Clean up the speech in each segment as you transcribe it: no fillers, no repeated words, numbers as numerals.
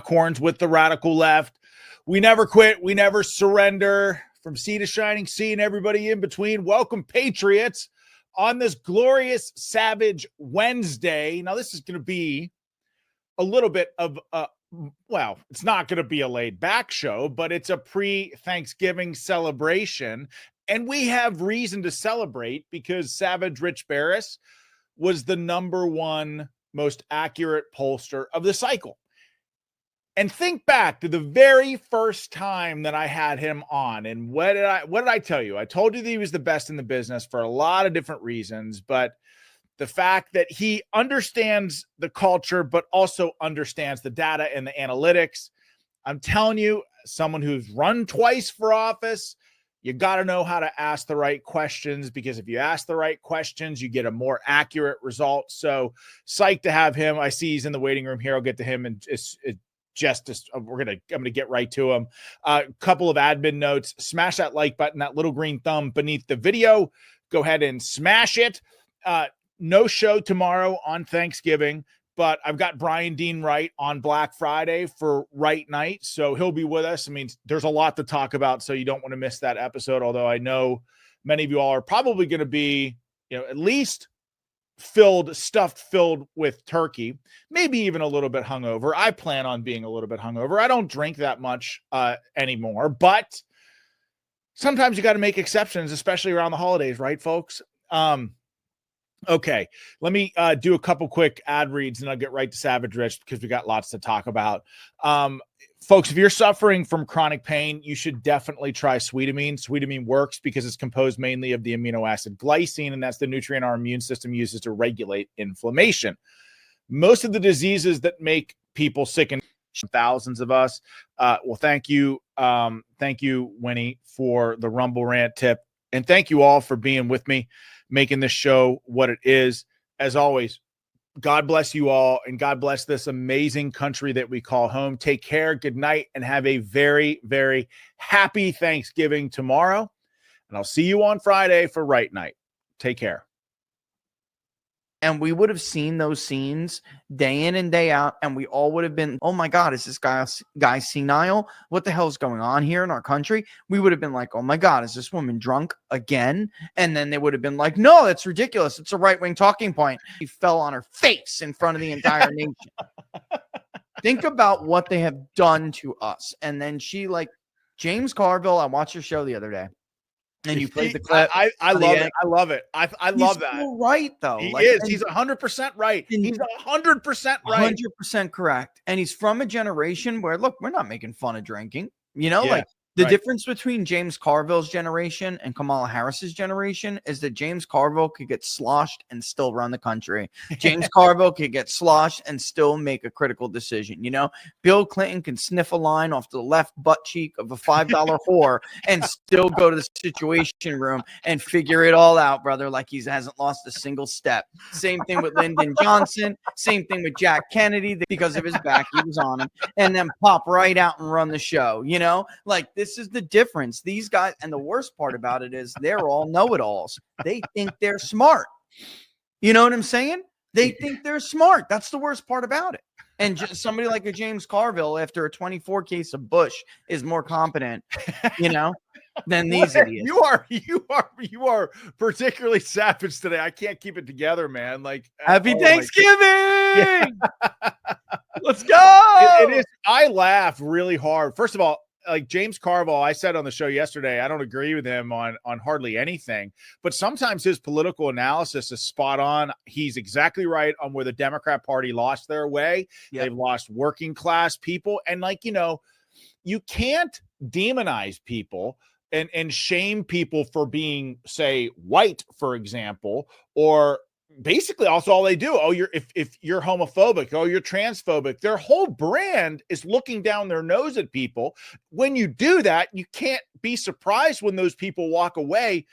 Buckhorns with the radical left. We never quit. We never surrender. From sea to shining sea and everybody in between. Welcome, Patriots, on this glorious Savage Wednesday. Now, this is going to be a little bit of well, it's not going to be a laid back show, but it's a pre-Thanksgiving celebration. And we have reason to celebrate because Savage Rich Baris was the #1 most accurate pollster of the cycle. And think back to the very first time that I had him on. And what did I tell you? I told you that he was the best in the business for a lot of different reasons, but the fact that he understands the culture, but also understands the data and the analytics. I'm telling you, someone who's run twice for office, you got to know how to ask the right questions, because if you ask the right questions, you get a more accurate result. So psyched to have him. I see he's in the waiting room here. I'll get to him and I'm gonna get right to him. A couple of admin notes. Smash that like button, that little green thumb beneath the video. Go ahead and smash it. No show tomorrow on Thanksgiving, but I've got Brian Dean Wright on Black Friday for Wright Night, so he'll be with us. I mean, there's a lot to talk about, so you don't want to miss that episode, although I know many of you all are probably going to be, at least stuffed filled with turkey, maybe even a little bit hungover. I plan on being a little bit hungover. I don't drink that much anymore, but sometimes you got to make exceptions, especially around the holidays, right, folks? Okay, let me do a couple quick ad reads and I'll get right to Savage Rich because we got lots to talk about. Folks, if you're suffering from chronic pain, you should definitely try Sweetamine. Sweetamine works because it's composed mainly of the amino acid glycine, and that's the nutrient our immune system uses to regulate inflammation. Most of the diseases that make people sick, and thousands of us, well, thank you, Winnie, for the Rumble Rant tip, and thank you all for being with me, making this show what it is. As always, God bless you all, and God bless this amazing country that we call home. Take care, good night, and have a very, very happy Thanksgiving tomorrow. And I'll see you on Friday for Wright Night. Take care. And we would have seen those scenes day in and day out, and we all would have been, oh my God, is this guy senile? What the hell is going on here in our country? We would have been like, oh my God, is this woman drunk again? And then they would have been like, no, that's ridiculous. It's a right-wing talking point. She fell on her face in front of the entire nation. Think about what they have done to us. And then she, like James Carville, I watched your show the other day. And you played the clip. I love it. I love it. I love that. So right, though. He is. He's 100% right. He's 100% right. 100% correct. And he's from a generation where, look, we're not making fun of drinking. The difference between James Carville's generation and Kamala Harris's generation is that James Carville could get sloshed and still run the country. James Carville could get sloshed and still make a critical decision. Bill Clinton can sniff a line off the left butt cheek of a $5 whore and still go to the situation room and figure it all out, brother, like he hasn't lost a single step. Same thing with Lyndon Johnson. Same thing with Jack Kennedy. Because of his back, he was on him. And then pop right out and run the show. This is the difference. These guys, and the worst part about it is they're all know-it-alls. They think they're smart. You know what I'm saying? They think they're smart. That's the worst part about it. And just somebody like a James Carville, after a 24 case of Bush, is more competent, than these idiots. You are particularly savage today. I can't keep it together, man. Happy Thanksgiving! Yeah. Let's go. It is. I laugh really hard. First of all, like James Carville, I said on the show yesterday, I don't agree with him on hardly anything, but sometimes his political analysis is spot on. He's exactly right on where the Democrat Party lost their way. Yep. They've lost working class people. And you can't demonize people and shame people for being, say, white, for example, or basically also all they do. Oh, if you're homophobic, oh, you're transphobic. Their whole brand is looking down their nose at people. When you do that, you can't be surprised when those people walk away.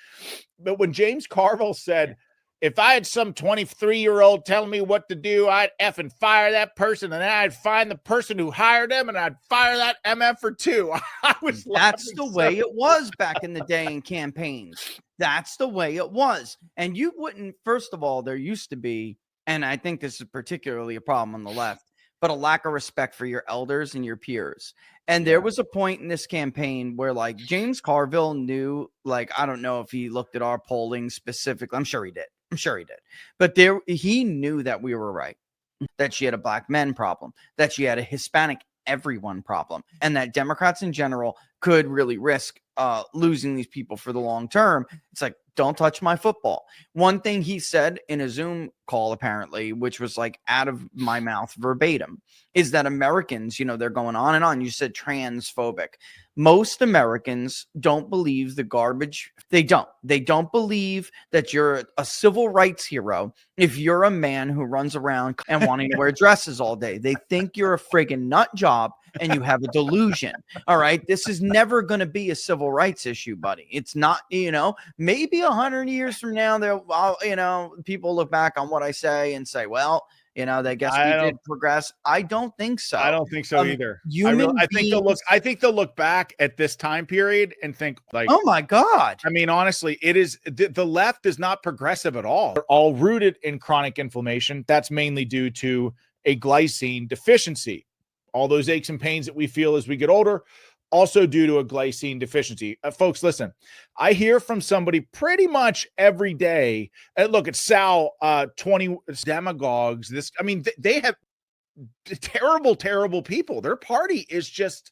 But when James Carville said, if I had some 23-year-old telling me what to do, I'd effing fire that person, and then I'd find the person who hired them, and I'd fire that MF too. That's the way it was back in the day in campaigns. That's the way it was. And you wouldn't, first of all, there used to be, and I think this is particularly a problem on the left, but a lack of respect for your elders and your peers. And there was a point in this campaign where like James Carville knew, like, I don't know if he looked at our polling specifically. I'm sure he did. But he knew that we were right, that she had a black men problem, that she had a Hispanic everyone problem, and that Democrats in general could really risk losing these people for the long term. It's like, don't touch my football. One thing he said in a Zoom call, apparently, which was like out of my mouth verbatim, is that Americans, they're going on and on. You said transphobic. Most Americans don't believe the garbage. They don't believe that you're a civil rights hero if you're a man who runs around and wanting to wear dresses all day. They think you're a friggin' nut job and you have a delusion. All right. This is never going to be a civil rights issue, buddy. It's not, maybe 100 years from now, people look back on what I say and say, well, they guess we did progress. I don't think so. I don't think so either. I think they'll look back at this time period and think like, oh my God. I mean, honestly, it is the left is not progressive at all. They're all rooted in chronic inflammation. That's mainly due to a glycine deficiency. All those aches and pains that we feel as we get older, also due to a glycine deficiency. Folks, listen, I hear from somebody pretty much every day. Look at Sal, 20 demagogues. They have terrible, terrible people. Their party is just,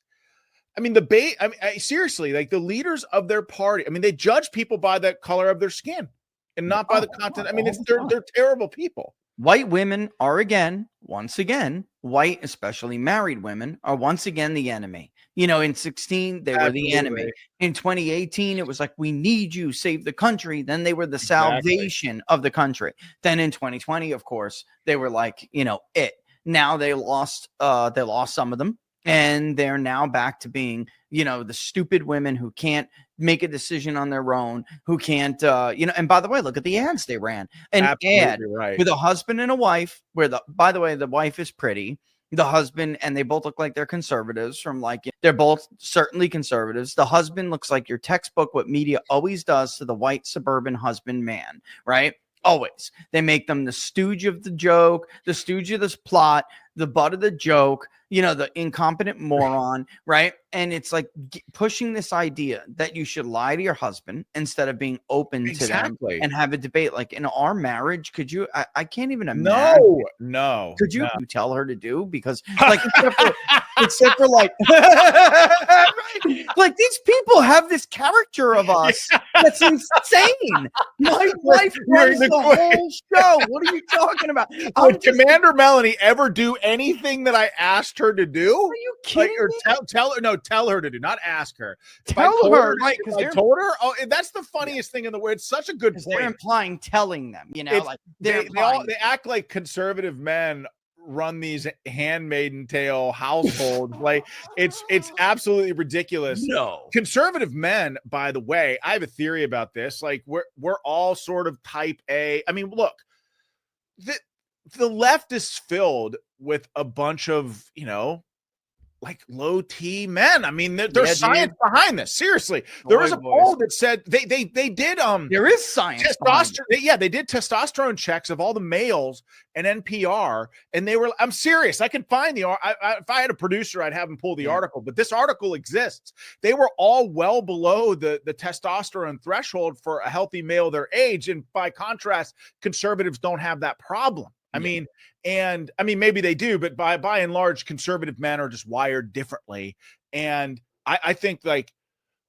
seriously, like the leaders of their party. They judge people by the color of their skin and not by the content. They're terrible people. White women are once again, white, especially married women, are once again the enemy. In 16, they were the enemy. In 2018, it was like, we need you, save the country. Then they were the salvation of the country. Then in 2020, of course, they were like, it. Now they lost some of them. And they're now back to being, the stupid women who can't make a decision on their own, who can't, and by the way, look at the ads they ran. An ad with a husband and a wife, where by the way, the wife is pretty, the husband, and they both look like they're conservatives they're both certainly conservatives. The husband looks like your textbook, what media always does to the white suburban husband man, right? Always. They make them the stooge of the joke, the stooge of this plot, the butt of the joke, the incompetent moron, right? And it's like pushing this idea that you should lie to your husband instead of being open to them and have a debate. Like in our marriage, could you, I can't even imagine. No. Could you tell her to do? Because like, except for like, like these people have this character of us that's insane. My wife runs the whole show. What are you talking about? Would Commander Melanie ever do anything that I asked her to do? Are you kidding me? Tell her to do, not ask her. Tell her, right? Because I told her. Oh, that's the funniest thing in the world. It's such a good point. They're implying telling them, they act like conservative men run these handmaiden tale households. Like it's absolutely ridiculous. No, conservative men, by the way, I have a theory about this. Like we're all sort of type A. Look, the left is filled with a bunch of, like low T men. There's science behind this. Seriously. There was a poll that said they did there is science. Testosterone. They did testosterone checks of all the males and NPR, and they were, I'm serious. I can find if I had a producer, I'd have him pull the article, but this article exists. They were all well below the testosterone threshold for a healthy male their age. And by contrast, conservatives don't have that problem. Maybe they do, but by and large, conservative men are just wired differently. And I think like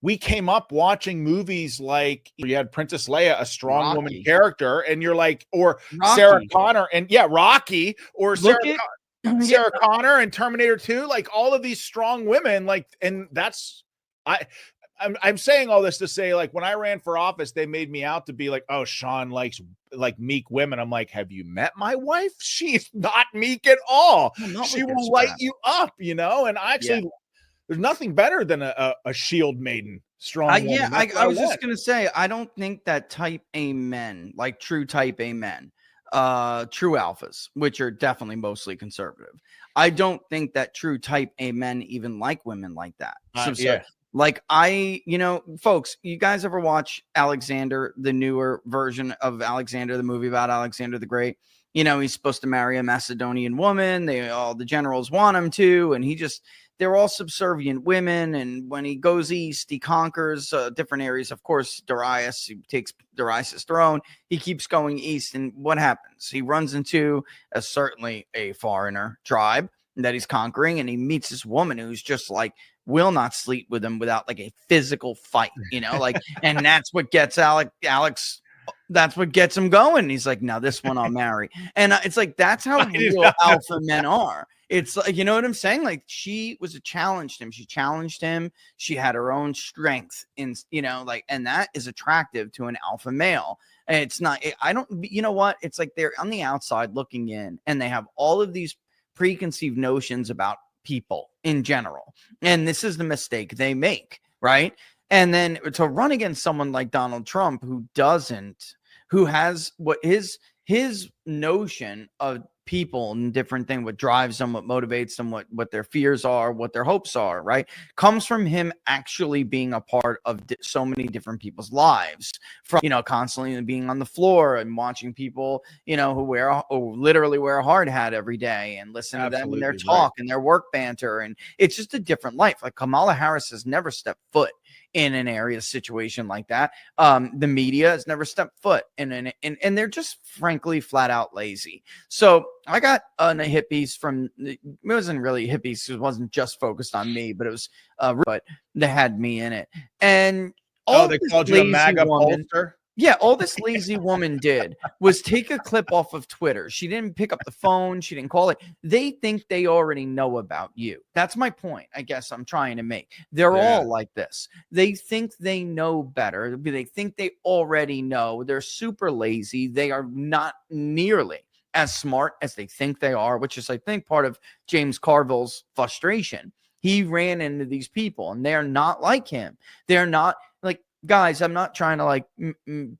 we came up watching movies like you had Princess Leia, a strong woman character, and you're like, or Rocky. Sarah Connor and Rocky, or Sarah Connor and Terminator 2, like all of these strong women, like, and that's I'm saying all this to say, like, when I ran for office, they made me out to be like, oh, Sean likes like meek women. I'm like, have you met my wife? She's not meek at all. She will light you up, and I actually, there's nothing better than a shield maiden, strong woman. I was just going to say, I don't think that type A men, like true type A men, true alphas, which are definitely mostly conservative. I don't think that true type A men even like women like that. Like folks, you guys ever watch Alexander, the newer version of Alexander, the movie about Alexander the Great? he's supposed to marry a Macedonian woman. All the generals want him to, and they're all subservient women. And when he goes east, he conquers different areas. Of course, Darius, he takes Darius' throne. He keeps going east. And what happens? He runs into certainly a foreigner tribe that he's conquering. And he meets this woman who's just like, will not sleep with him without like a physical fight, and that's what gets Alex. That's what gets him going. He's like, now this one I'll marry. And it's like, that's how real alpha men are. It's like, you know what I'm saying? Like, she was a challenge to him. She challenged him. She had her own strength and that is attractive to an alpha male. And it's not, you know what? It's like they're on the outside looking in and they have all of these preconceived notions about people in general. And this is the mistake they make, right? And then to run against someone like Donald Trump, who has what his notion of people and different thing, what drives them, what motivates them, what their fears are, what their hopes are, right, comes from him actually being a part of so many different people's lives, from constantly being on the floor and watching people who literally wear a hard hat every day and listen to them and their talk and their work banter, and it's just a different life. Like, Kamala Harris has never stepped foot in an area situation like that. The media has never stepped foot and they're just frankly flat out lazy. So I got the hippies it wasn't really hippies. It wasn't just focused on me, but it was, but they had me in it. And they called you a MAGA pollster? Yeah, all this lazy woman did was take a clip off of Twitter. She didn't pick up the phone. She didn't call it. They think they already know about you. That's my point, I guess I'm trying to make. They're all like this. They think they know better. They think they already know. They're super lazy. They are not nearly as smart as they think they are, which is, I think, part of James Carville's frustration. He ran into these people, and they're not like him. They're not like, guys, I'm not trying to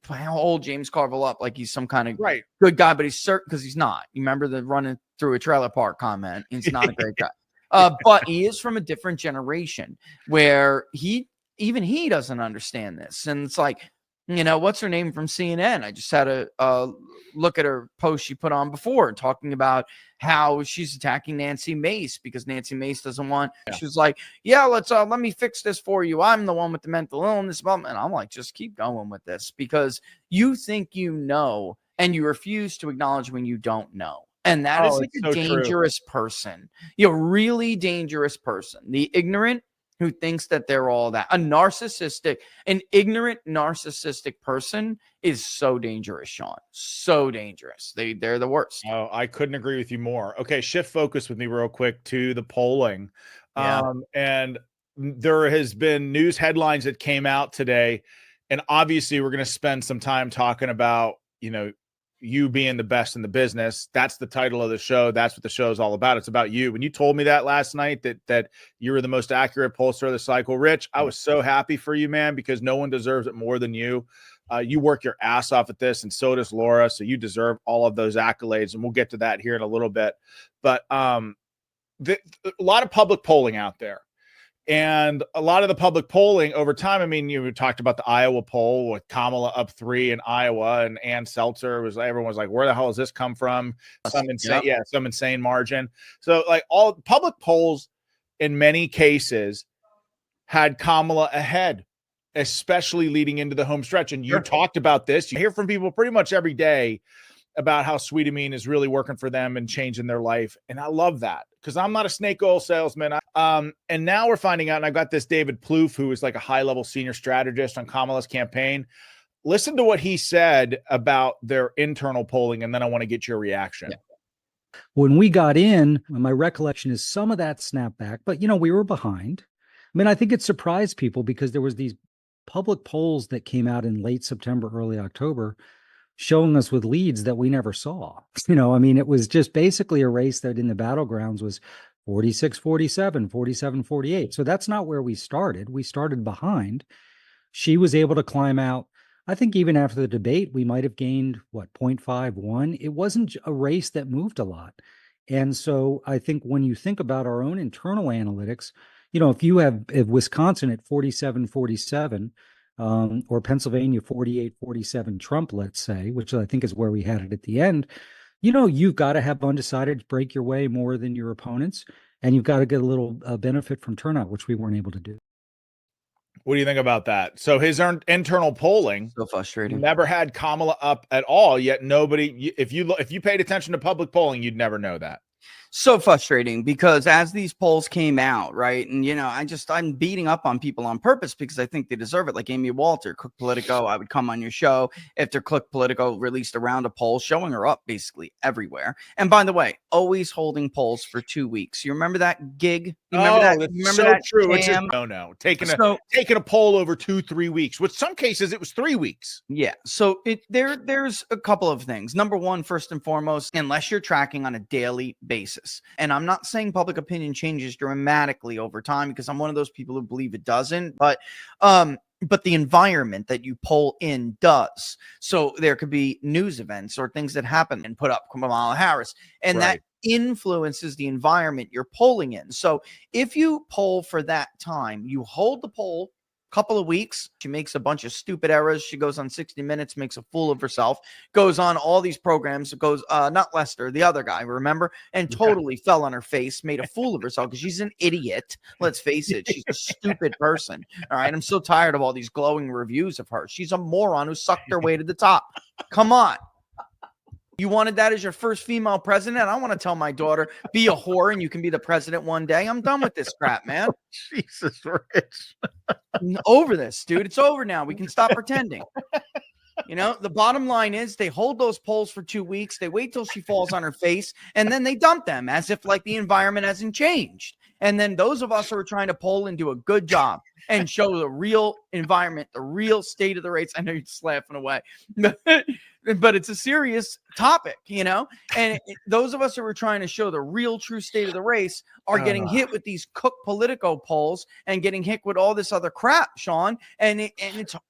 hold James Carville up like he's some kind of good guy, but he's certain, because he's not. You remember the running through a trailer park comment? He's not a great guy. But he is from a different generation where he doesn't understand this. And it's like, what's her name from CNN? I just had a look at her post she put on before, talking about how she's attacking Nancy Mace because Nancy Mace doesn't want. She's like, yeah, let me fix this for you. I'm the one with the mental illness. And I'm like, just keep going with this, because you think you know and you refuse to acknowledge when you don't know. And that is like a dangerous person. Really dangerous person. The ignorant who thinks that they're all that. An ignorant narcissistic person is so dangerous, Sean. So dangerous. They're the worst. Oh, I couldn't agree with you more. Okay, shift focus with me real quick to the polling. And there has been news headlines that came out today, and obviously we're going to spend some time talking about, you being the best in the business. That's the title of the show. That's what the show is all about. It's about you. When you told me that last night, that you were the most accurate pollster of the cycle, Rich, I was so happy for you, man, because no one deserves it more than you. You work your ass off at this, and so does Laura. So you deserve all of those accolades, and we'll get to that here in a little bit. But a lot of public polling out there. And a lot of the public polling over time, I mean, you talked about the Iowa poll with Kamala up 3 in Iowa, and Ann Seltzer everyone was like, where the hell does this come from? Some insane margin. So like, all public polls in many cases had Kamala ahead, especially leading into the home stretch. And you talked about this. You hear from people pretty much every day about how Sweetamine is really working for them and changing their life. And I love that, because I'm not a snake oil salesman. And now we're finding out, and I've got this David Plouffe, who is like a high-level senior strategist on Kamala's campaign. Listen to what he said about their internal polling, and then I want to get your reaction. Yeah. When we got in, my recollection is some of that snapped back, but, we were behind. I mean, I think it surprised people because there was these public polls that came out in late September, early October, showing us with leads that we never saw. I mean, it was just basically a race that in the battlegrounds was 46-47, 47-48. So that's not where we started. We started behind. She was able to climb out. I think even after the debate, we might have gained 0.51. It wasn't a race that moved a lot. And so I think when you think about our own internal analytics, if Wisconsin at 47-47, or Pennsylvania 48-47 Trump, let's say, which I think is where we had it at the end, You've got to have undecided to break your way more than your opponents, and you've got to get a little benefit from turnout, which we weren't able to do. What do you think about that? So his internal polling So frustrating. never had Kamala up at all, yet nobody, if you paid attention to public polling, you'd never know that. So frustrating, because as these polls came out, right, and I'm beating up on people on purpose because I think they deserve it. Like Amy Walter, Click Politico, I would come on your show if their Click Politico released a round of polls showing her up basically everywhere. And by the way, always holding polls for 2 weeks. You remember that gig? You remember that? That's you remember so that true. It's jam? no. Taking a poll over 2-3 weeks. With some cases, it was 3 weeks. Yeah. So there's a couple of things. Number one, first and foremost, unless you're tracking on a daily basis. And I'm not saying public opinion changes dramatically over time, because I'm one of those people who believe it doesn't, but the environment that you poll in does. So there could be news events or things that happen and put up Kamala Harris, and that influences the environment you're polling in. So if you poll for that time, you hold the poll couple of weeks, she makes a bunch of stupid errors. She goes on 60 Minutes, makes a fool of herself, goes on all these programs, goes, not Lester, the other guy, remember? And totally fell on her face, made a fool of herself because she's an idiot. Let's face it. She's a stupid person. All right. I'm so tired of all these glowing reviews of her. She's a moron who sucked her way to the top. Come on. You wanted that as your first female president? I want to tell my daughter, be a whore and you can be the president one day. I'm done with this crap, man. Jesus, Rich. Over this, dude. It's over now. We can stop pretending. The bottom line is they hold those polls for 2 weeks. They wait till she falls on her face, and then they dump them as if like the environment hasn't changed. And then those of us who are trying to poll and do a good job and show the real environment, the real state of the race. I know you're just laughing away, but it's a serious topic, and those of us who are trying to show the real true state of the race are getting hit with these Cook Politico polls and getting hit with all this other crap, Sean. And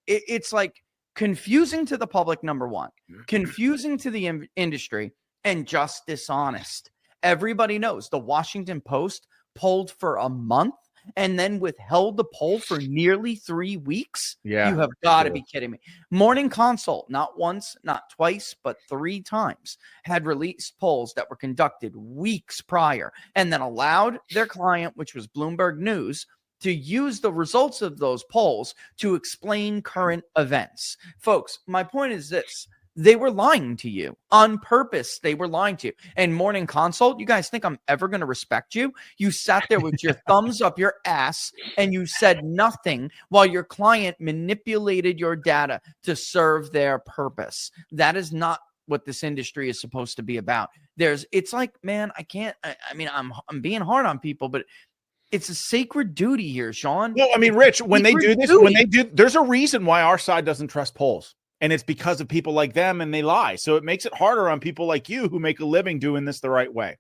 it's like confusing to the public, number one, confusing to the industry, and just dishonest. Everybody knows the Washington Post polled for a month and then withheld the poll for nearly 3 weeks. Yeah, you have got to be kidding me. Morning Consult, not once, not twice, but 3 times, had released polls that were conducted weeks prior and then allowed their client, which was Bloomberg News, to use the results of those polls to explain current events. Folks, my point is this. They were lying to you on purpose. They were lying to you. And Morning Consult, you guys think I'm ever going to respect you? You sat there with your thumbs up your ass and you said nothing while your client manipulated your data to serve their purpose. That is not what this industry is supposed to be about. It's like, man, I'm being hard on people, but it's a sacred duty here, Sean. Well, I mean, Rich, when they do this, there's a reason why our side doesn't trust polls. And it's because of people like them, and they lie. So it makes it harder on people like you who make a living doing this the right way.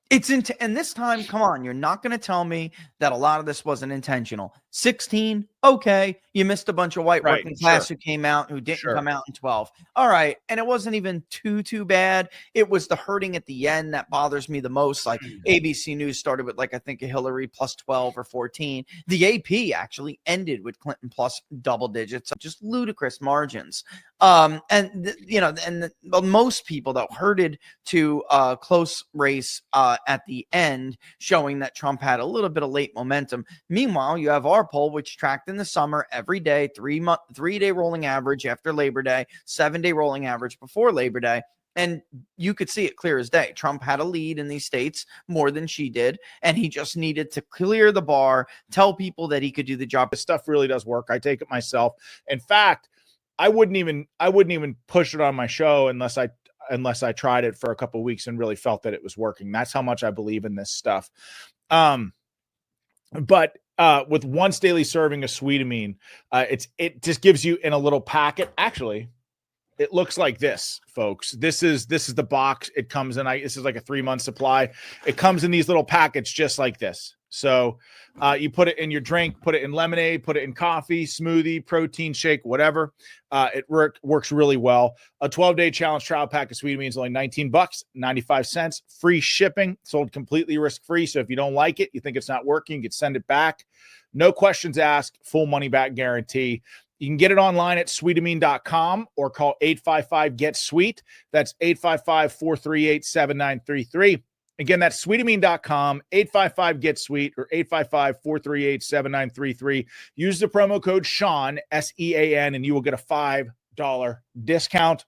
And this time, come on, you're not going to tell me that a lot of this wasn't intentional. 16, okay, you missed a bunch of white working class who came out, who didn't come out in 12. All right, and it wasn't even too bad. It was the hurting at the end that bothers me the most. Like ABC News started with I think a Hillary plus 12 or 14. The AP actually ended with Clinton plus double digits, just ludicrous margins. Most people that herded to a close race at the end, showing that Trump had a little bit of late momentum. Meanwhile, you have our poll, which tracked in the summer every day, 3-day rolling average after Labor Day, 7-day rolling average before Labor Day. And you could see it clear as day. Trump had a lead in these states more than she did, and he just needed to clear the bar, tell people that he could do the job. This stuff really does work. I take it myself. In fact, I wouldn't even push it on my show unless I tried it for a couple of weeks and really felt that it was working. That's how much I believe in this stuff. But with once daily serving of Sweetamine, it just gives you in a little packet. Actually, it looks like this, folks. This is the box it comes in. This is like a 3-month supply. It comes in these little packets just like this. So you put it in your drink, put it in lemonade, put it in coffee, smoothie, protein shake, whatever. It works really well. A 12-day challenge trial pack of Sweetamine is only $19.95, free shipping, sold completely risk-free. So if you don't like it, you think it's not working, you can send it back. No questions asked, full money back guarantee. You can get it online at sweetamine.com or call 855-GET-SWEET. That's 855-438-7933. Again, that's sweetamine.com, 855-GET-SWEET, or 855-438-7933. Use the promo code Sean, SEAN, and you will get a $5 discount.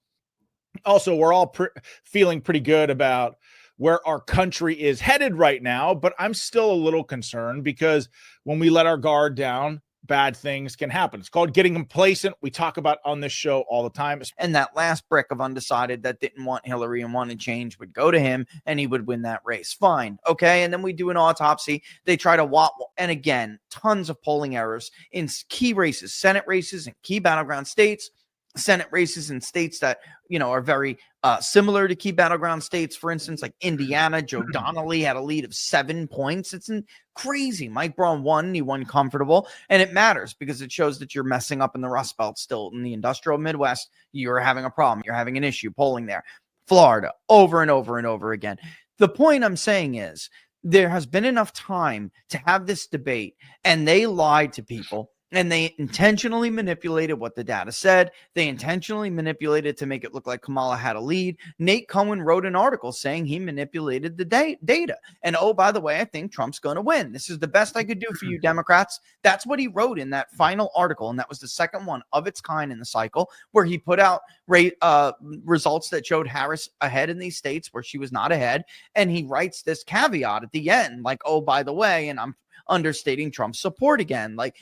Also, we're all feeling pretty good about where our country is headed right now, but I'm still a little concerned because when we let our guard down, bad things can happen. It's called getting complacent. We talk about on this show all the time. And that last brick of undecided that didn't want Hillary and wanted change would go to him and he would win that race. Fine. Okay. And then we do an autopsy. They try to and again, tons of polling errors in key races, Senate races and key battleground states, Senate races in states that, are very similar to key battleground states. For instance, like Indiana, Joe Donnelly had a lead of 7 points. It's crazy. Mike Braun won. He won comfortable. And it matters because it shows that you're messing up in the Rust Belt still. In the industrial Midwest, you're having a problem. You're having an issue polling there. Florida, over and over and over again. The point I'm saying is there has been enough time to have this debate, and they lied to people. And they intentionally manipulated what the data said. They intentionally manipulated to make it look like Kamala had a lead. Nate Cohen wrote an article saying he manipulated the data. And oh, by the way, I think Trump's going to win. This is the best I could do for you, Democrats. That's what he wrote in that final article. And that was the second one of its kind in the cycle, where he put out results that showed Harris ahead in these states where she was not ahead. And he writes this caveat at the end, like, oh, by the way, and I'm understating Trump's support again. Like,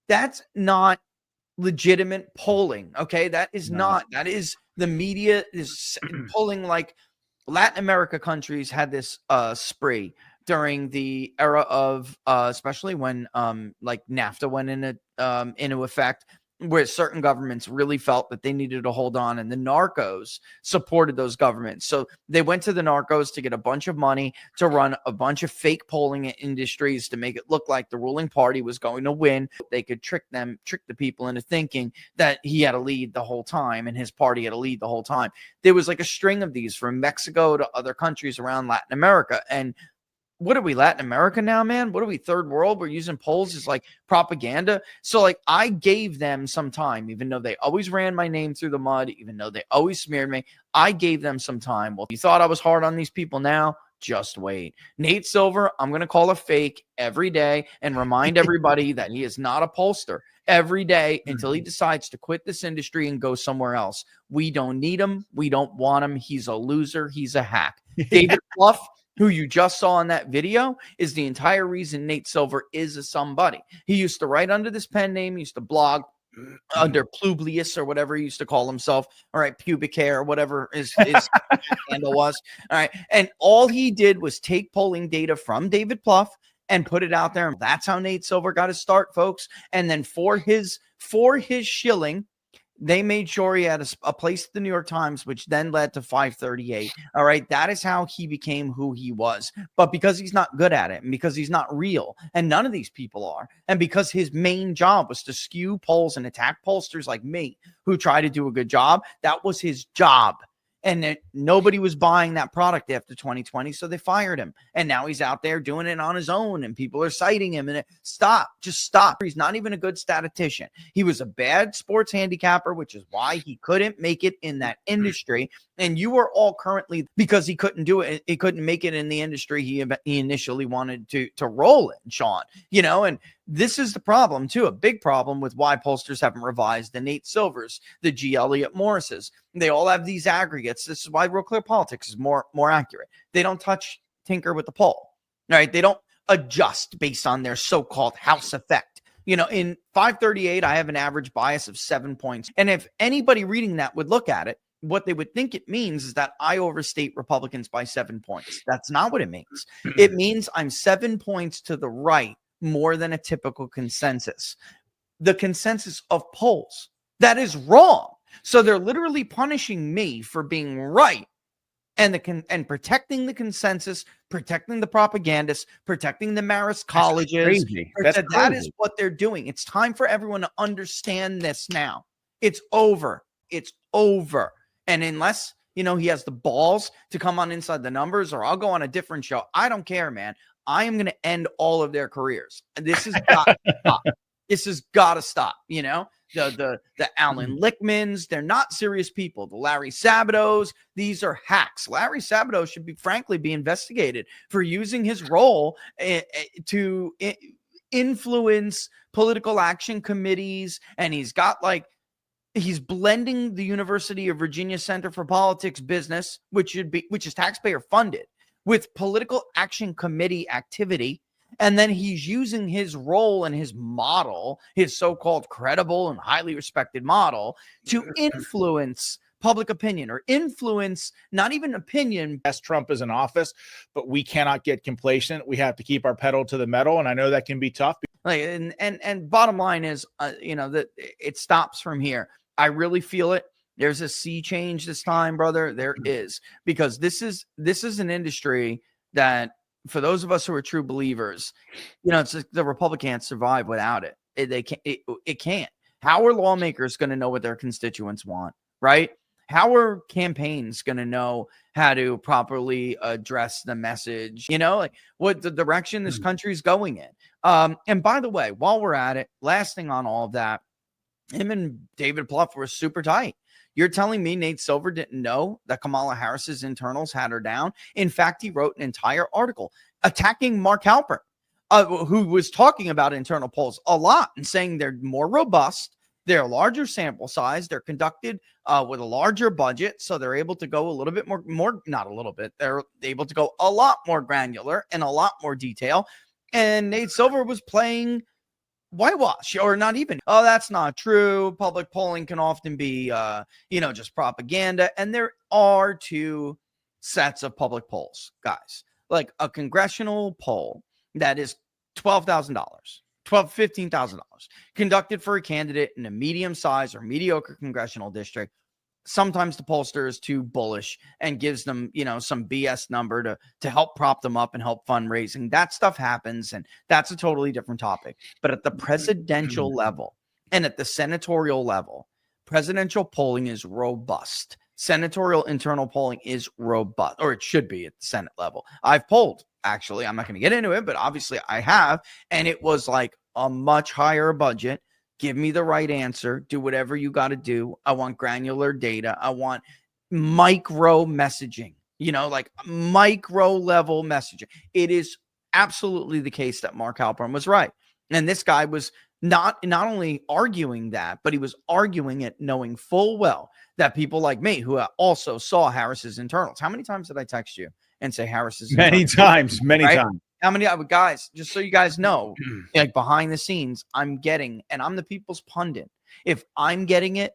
that's not legitimate polling. Okay. That is not. That is the media is polling. Like Latin America countries had this spree during the era of especially when like NAFTA went into effect, where certain governments really felt that they needed to hold on, and the narcos supported those governments. So they went to the narcos to get a bunch of money to run a bunch of fake polling industries to make it look like the ruling party was going to win. They could trick the people into thinking that he had a lead the whole time and his party had a lead the whole time. There was like a string of these from Mexico to other countries around Latin America. And what are we, Latin America now, man? What are we, third world? We're using polls as like propaganda. So like I gave them some time, even though they always ran my name through the mud, even though they always smeared me. I gave them some time. Well, you thought I was hard on these people now? Just wait. Nate Silver, I'm going to call a fake every day and remind everybody that he is not a pollster every day until he decides to quit this industry and go somewhere else. We don't need him. We don't want him. He's a loser. He's a hack. David Fluff, who you just saw in that video, is the entire reason Nate Silver is a somebody. He used to write under this pen name. He used to blog under Publius or whatever he used to call himself. All right, pubic hair, whatever his handle was. All right. And all he did was take polling data from David Plouffe and put it out there. That's how Nate Silver got his start, folks. And then for his shilling, they made sure he had a place at the New York Times, which then led to 538. All right. That is how he became who he was. But because he's not good at it and because he's not real, and none of these people are, and because his main job was to skew polls and attack pollsters like me who try to do a good job, that was his job. And nobody was buying that product after 2020, so they fired him. And now he's out there doing it on his own, and people are citing him. And just stop. He's not even a good statistician. He was a bad sports handicapper, which is why he couldn't make it in that industry. And you are all currently, because he couldn't do it, he couldn't make it in the industry he initially wanted to roll in, Sean. And this is the problem, too, a big problem with why pollsters haven't revised the Nate Silvers, the G. Elliott Morrises. They all have these aggregates. This is why Real Clear Politics is more accurate. They don't tinker with the poll, right? They don't adjust based on their so-called house effect. In 538, I have an average bias of 7 points. And if anybody reading that would look at it, what they would think it means is that I overstate Republicans by 7 points. That's not what it means. It means I'm 7 points to the right more than a typical consensus. The consensus of polls. That is wrong. So they're literally punishing me for being right and protecting the consensus, protecting the propagandists, protecting the Marist colleges. That is what they're doing. It's time for everyone to understand this now. It's over. It's over. And unless, he has the balls to come on Inside the Numbers, or I'll go on a different show. I don't care, man. I am going to end all of their careers. This is got to stop. This has got to stop. The Alan Lichtmans, they're not serious people. The Larry Sabatos, these are hacks. Larry Sabato should frankly be investigated for using his role to influence political action committees. And he's blending the University of Virginia Center for Politics business, which is taxpayer funded, with political action committee activity. And then he's using his role and his model, his so-called credible and highly respected model, to influence public opinion, or influence not even opinion. Yes, Trump is in office, but we cannot get complacent. We have to keep our pedal to the metal. And I know that can be tough. And bottom line is, that it stops from here. I really feel it. There's a sea change this time, brother. There is, because this is an industry that, for those of us who are true believers, it's like the Republic can't survive without it. It can't. How are lawmakers going to know what their constituents want, right? How are campaigns going to know how to properly address the message? Like what the direction this country is going in. And by the way, while we're at it, last thing on all of that, him and David Plouffe were super tight. You're telling me Nate Silver didn't know that Kamala Harris's internals had her down? In fact, he wrote an entire article attacking Mark Halpern, who was talking about internal polls a lot and saying they're more robust, they're a larger sample size, they're conducted with a larger budget, so they're able to go a little bit more, not a little bit, they're able to go a lot more granular and a lot more detail. And Nate Silver was playing whitewash, or not even. Oh, that's not true. Public polling can often be, just propaganda. And there are two sets of public polls, guys. Like a congressional poll that is $12,000, $15,000, conducted for a candidate in a medium-sized or mediocre congressional district. Sometimes the pollster is too bullish and gives them, some BS number to help prop them up and help fundraising. That stuff happens, and that's a totally different topic. But at the presidential level and at the senatorial level, presidential polling is robust. Senatorial internal polling is robust, or it should be at the Senate level. I've polled, actually. I'm not going to get into it, but obviously I have. And it was like a much higher budget. Give me the right answer. Do whatever you got to do. I want granular data. I want micro messaging, like micro level messaging. It is absolutely the case that Mark Halpern was right. And this guy was not only arguing that, but he was arguing it knowing full well that people like me, who also saw Harris's internals. How many times did I text you and say Harris's internals? Many times. How many guys, just so you guys know, like behind the scenes, I'm getting, and I'm the people's pundit. If I'm getting it,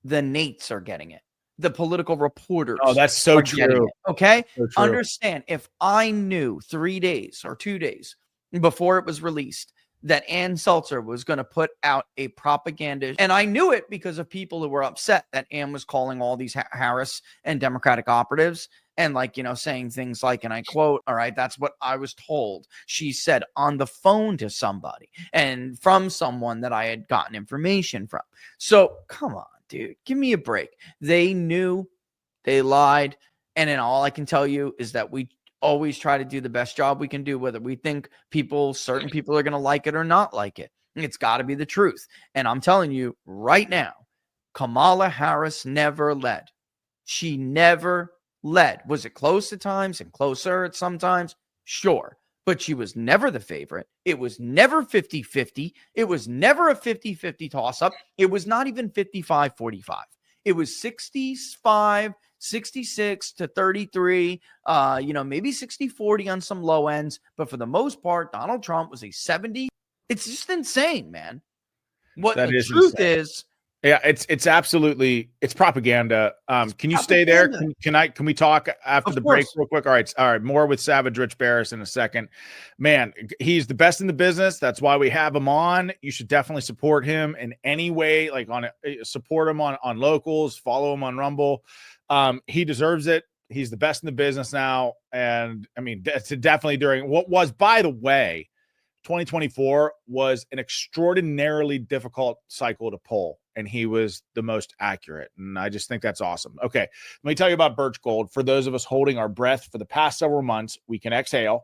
the Nates are getting it. The political reporters. Oh, that's so true. Okay. So true. Understand, if I knew 3 days or 2 days before it was released that Ann Seltzer was going to put out a propaganda, and I knew it because of people who were upset that Ann was calling all these Harris and Democratic operatives and saying things like, and I quote, all right, that's what I was told. She said on the phone to somebody and from someone that I had gotten information from. So come on, dude, give me a break. They knew, they lied. And then all I can tell you is that we always try to do the best job we can do, whether we think certain people are going to like it or not like it. It's got to be the truth. And I'm telling you right now, Kamala Harris never led. She never led. Was it close at times and closer at sometimes? Sure. But she was never the favorite. It was never 50-50. It was never a 50-50 toss-up. It was not even 55-45. It was 65, 66 to 33, maybe 60-40 on some low ends. But for the most part, Donald Trump was a 70. It's just insane, man. What the truth is. Yeah, it's absolutely, it's propaganda. Can you stay there? Can we talk after the break real quick? All right. More with Savage Rich Baris in a second. Man, he's the best in the business. That's why we have him on. You should definitely support him in any way, support him on locals, follow him on Rumble. He deserves it. He's the best in the business now. And I mean, that's definitely during what was, by the way, 2024 was an extraordinarily difficult cycle to poll, and he was the most accurate. And I just think that's awesome. Okay, let me tell you about Birch Gold. For those of us holding our breath for the past several months, we can exhale.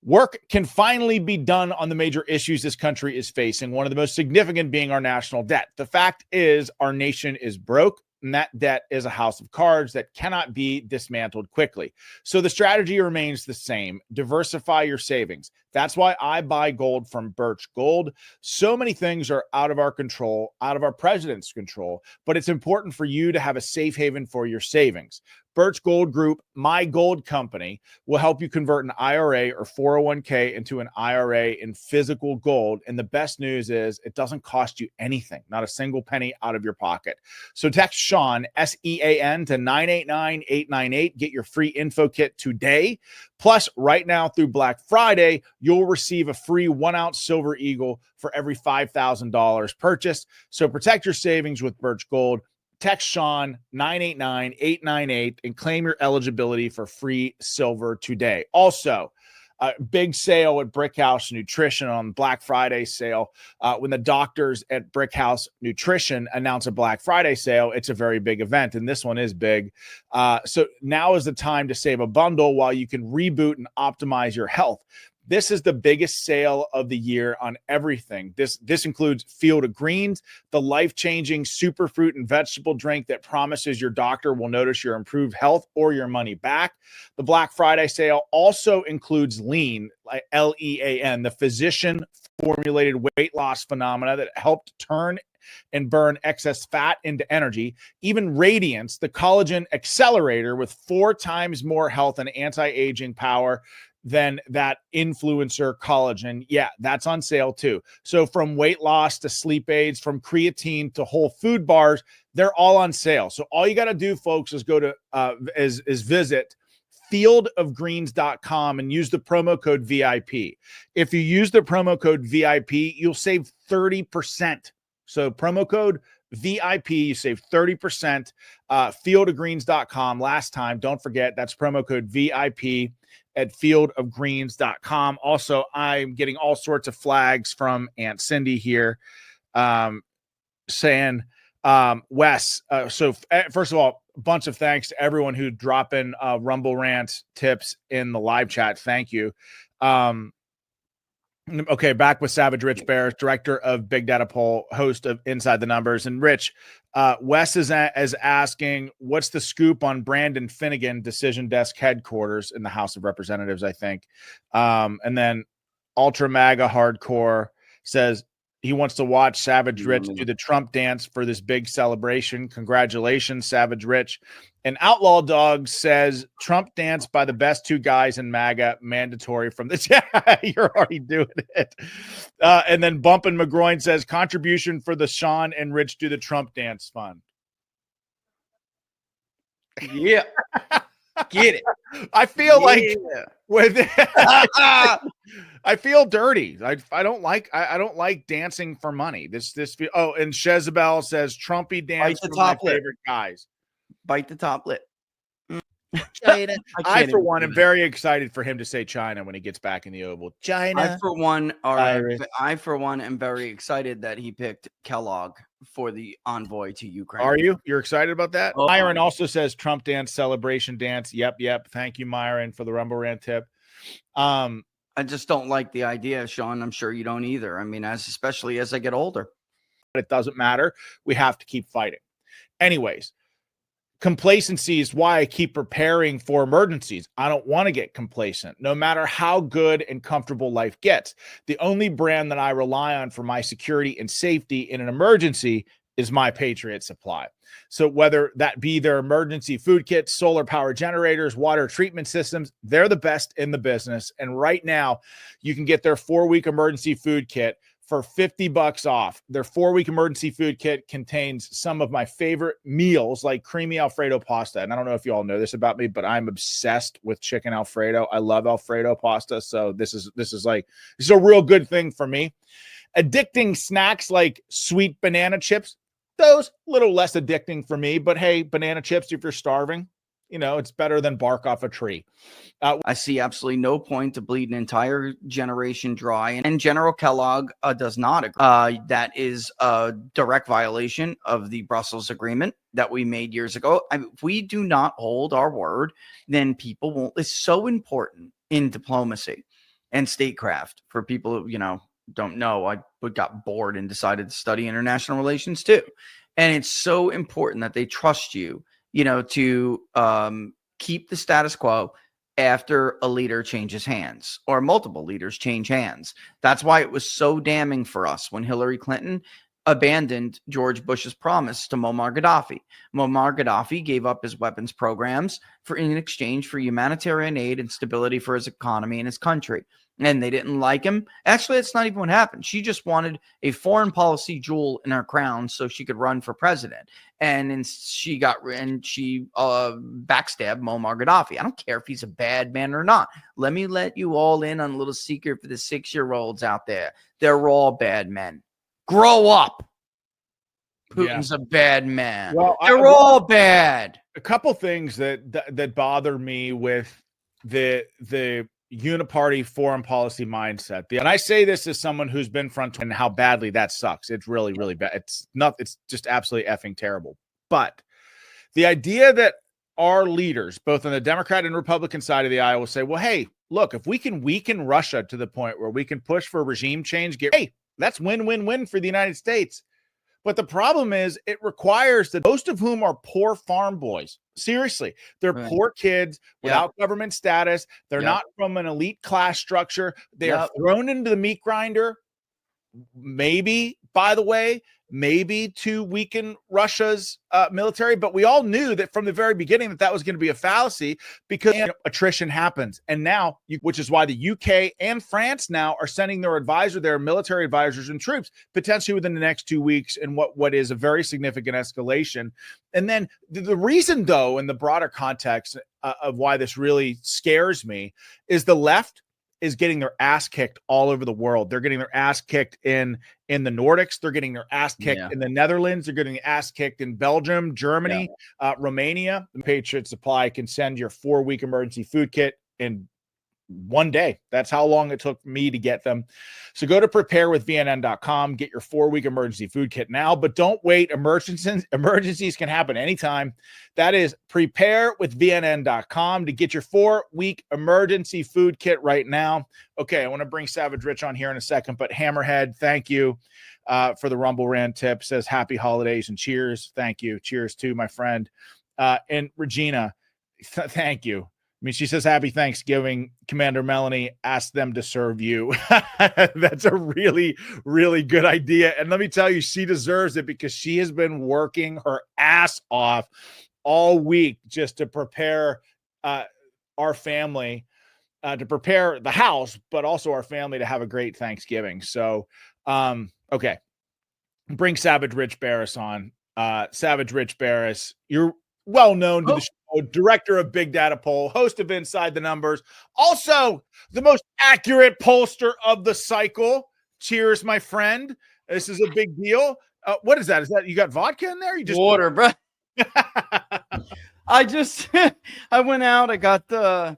Work can finally be done on the major issues this country is facing, one of the most significant being our national debt. The fact is, our nation is broke, and that debt is a house of cards that cannot be dismantled quickly. So the strategy remains the same. Diversify your savings. That's why I buy gold from Birch Gold. So many things are out of our control, out of our president's control, but it's important for you to have a safe haven for your savings. Birch Gold Group, my gold company, will help you convert an IRA or 401k into an IRA in physical gold. And the best news is it doesn't cost you anything, not a single penny out of your pocket. So text Sean, S-E-A-N, to 989-898. Get your free info kit today. Plus, right now through Black Friday, you'll receive a free 1-ounce Silver Eagle for every $5,000 purchased. So protect your savings with Birch Gold. Text Sean 989-898 and claim your eligibility for free silver today. Also, a big sale at Brickhouse Nutrition on Black Friday sale. When the doctors at Brickhouse Nutrition announce a Black Friday sale, it's a very big event, and this one is big. So now is the time to save a bundle while you can reboot and optimize your health. This is the biggest sale of the year on everything. This includes Field of Greens, the life-changing superfruit and vegetable drink that promises your doctor will notice your improved health or your money back. The Black Friday sale also includes Lean, L-E-A-N, the physician-formulated weight loss phenomena that helped turn and burn excess fat into energy. Even Radiance, the collagen accelerator with 4 times more health and anti-aging power than that influencer collagen. Yeah, that's on sale too. So from weight loss to sleep aids, from creatine to whole food bars, they're all on sale. So all you got to do, folks, is go to visit fieldofgreens.com and use the promo code VIP. If you use the promo code VIP, you'll save 30%. So promo code VIP, you save 30%. Fieldofgreens.com. Last time, don't forget, that's promo code VIP at fieldofgreens.com. Also, I'm getting all sorts of flags from Aunt Cindy here saying, Wes, so first of all, a bunch of thanks to everyone who drop in Rumble Rant tips in the live chat. Thank you. Okay, back with Savage Rich Baris, director of Big Data Poll, host of Inside the Numbers. And Rich, Wes is asking, what's the scoop on Brandon Finnegan, Decision Desk headquarters in the House of Representatives, I think. And then Ultra MAGA Hardcore says he wants to watch Savage Rich do the Trump dance for this big celebration. Congratulations, Savage Rich. And Outlaw Dog says Trump dance by the best 2 guys in MAGA, mandatory from the chat. You're already doing it. And then Bumpin' McGroin says contribution for the Sean and Rich do the Trump dance fund. Yeah. Get it. I feel like with I feel dirty. I don't like dancing for money. And Shezabel says Trumpy dance for my favorite guys. Bite the top lip. China. I for one am very excited for him to say China when he gets back in the Oval. China. I for one am very excited that he picked Kellogg for the envoy to Ukraine. Are you? You're excited about that? Oh, Myron also says Trump dance, celebration dance. Yep. Thank you, Myron, for the Rumble Rant tip. I just don't like the idea, Sean. I'm sure you don't either. I mean, especially as I get older. But it doesn't matter. We have to keep fighting. Anyways, complacency is why I keep preparing for emergencies. I don't want to get complacent, no matter how good and comfortable life gets. The only brand that I rely on for my security and safety in an emergency is My Patriot Supply. So whether that be their emergency food kits, solar power generators, water treatment systems, they're the best in the business. And right now you can get their 4-week emergency food kit for $50 off. Their 4-week emergency food kit contains some of my favorite meals like creamy Alfredo pasta. And I don't know if you all know this about me, but I'm obsessed with chicken Alfredo. I love Alfredo pasta. So this is a real good thing for me. Addicting snacks like sweet banana chips, those a little less addicting for me, but hey, banana chips, if you're starving, it's better than bark off a tree. I see absolutely no point to bleed an entire generation dry. And General Kellogg does not agree. That is a direct violation of the Brussels Agreement that we made years ago. If we do not hold our word, then people won't. It's so important in diplomacy and statecraft. For people who, don't know, I got bored and decided to study international relations too. And it's so important that they trust you, to keep the status quo after a leader changes hands or multiple leaders change hands. That's why it was so damning for us when Hillary Clinton abandoned George Bush's promise to Muammar Gaddafi. Muammar Gaddafi gave up his weapons programs in exchange for humanitarian aid and stability for his economy and his country. And they didn't like him. Actually, that's not even what happened. She just wanted a foreign policy jewel in her crown so she could run for president. And she backstabbed Muammar Gaddafi. I don't care if he's a bad man or not. Let me let you all in on a little secret for the 6-year-olds out there. They're all bad men. Grow up. Putin's a bad man. Well, they're all bad. A couple things that bother me with the uniparty foreign policy mindset. And I say this as someone who's been front and how badly that sucks. It's really, really bad. It's just absolutely effing terrible. But the idea that our leaders, both on the Democrat and Republican side of the aisle, will say, well, hey, look, if we can weaken Russia to the point where we can push for regime change, hey, that's win-win-win for the United States. But the problem is it requires that most of whom are poor farm boys. Seriously, they're poor kids without government status. They're not from an elite class structure. They are thrown into the meat grinder. Maybe, by the way, to weaken Russia's military. But we all knew that from the very beginning that was going to be a fallacy because attrition happens. And now, which is why the UK and France now are sending their military advisors and troops potentially within the next 2 weeks in what is a very significant escalation. And then the reason, though, in the broader context of why this really scares me is the left is getting their ass kicked all over the world. They're getting their ass kicked in the Nordics. They're getting their ass kicked in the Netherlands. They're getting their ass kicked in Belgium, Germany, Romania. The Patriot Supply can send your 4-week emergency food kit in 1 day. That's how long it took me to get them. So go to preparewithvnn.com, get your 4-week emergency food kit now, but don't wait. Emergencies can happen anytime. That is preparewithvnn.com to get your 4-week emergency food kit right now. Okay, I want to bring Savage Rich on here in a second, but Hammerhead, thank you for the Rumble Rant tip. Says happy holidays and cheers. Thank you. Cheers too, my friend. And Regina, thank you. I mean, she says, happy Thanksgiving. Commander Melanie asked them to serve you. That's a really, really good idea. And let me tell you, she deserves it because she has been working her ass off all week just to prepare our family, to prepare the house, but also our family to have a great Thanksgiving. So, okay. Bring Savage Rich Baris on. Savage Rich Baris, you're well known to the show, director of Big Data Poll, host of Inside the Numbers, also the most accurate pollster of the cycle. Cheers, my friend. This is a big deal. What is that? Is that you got vodka in there? You just water, bro. I went out. I got the,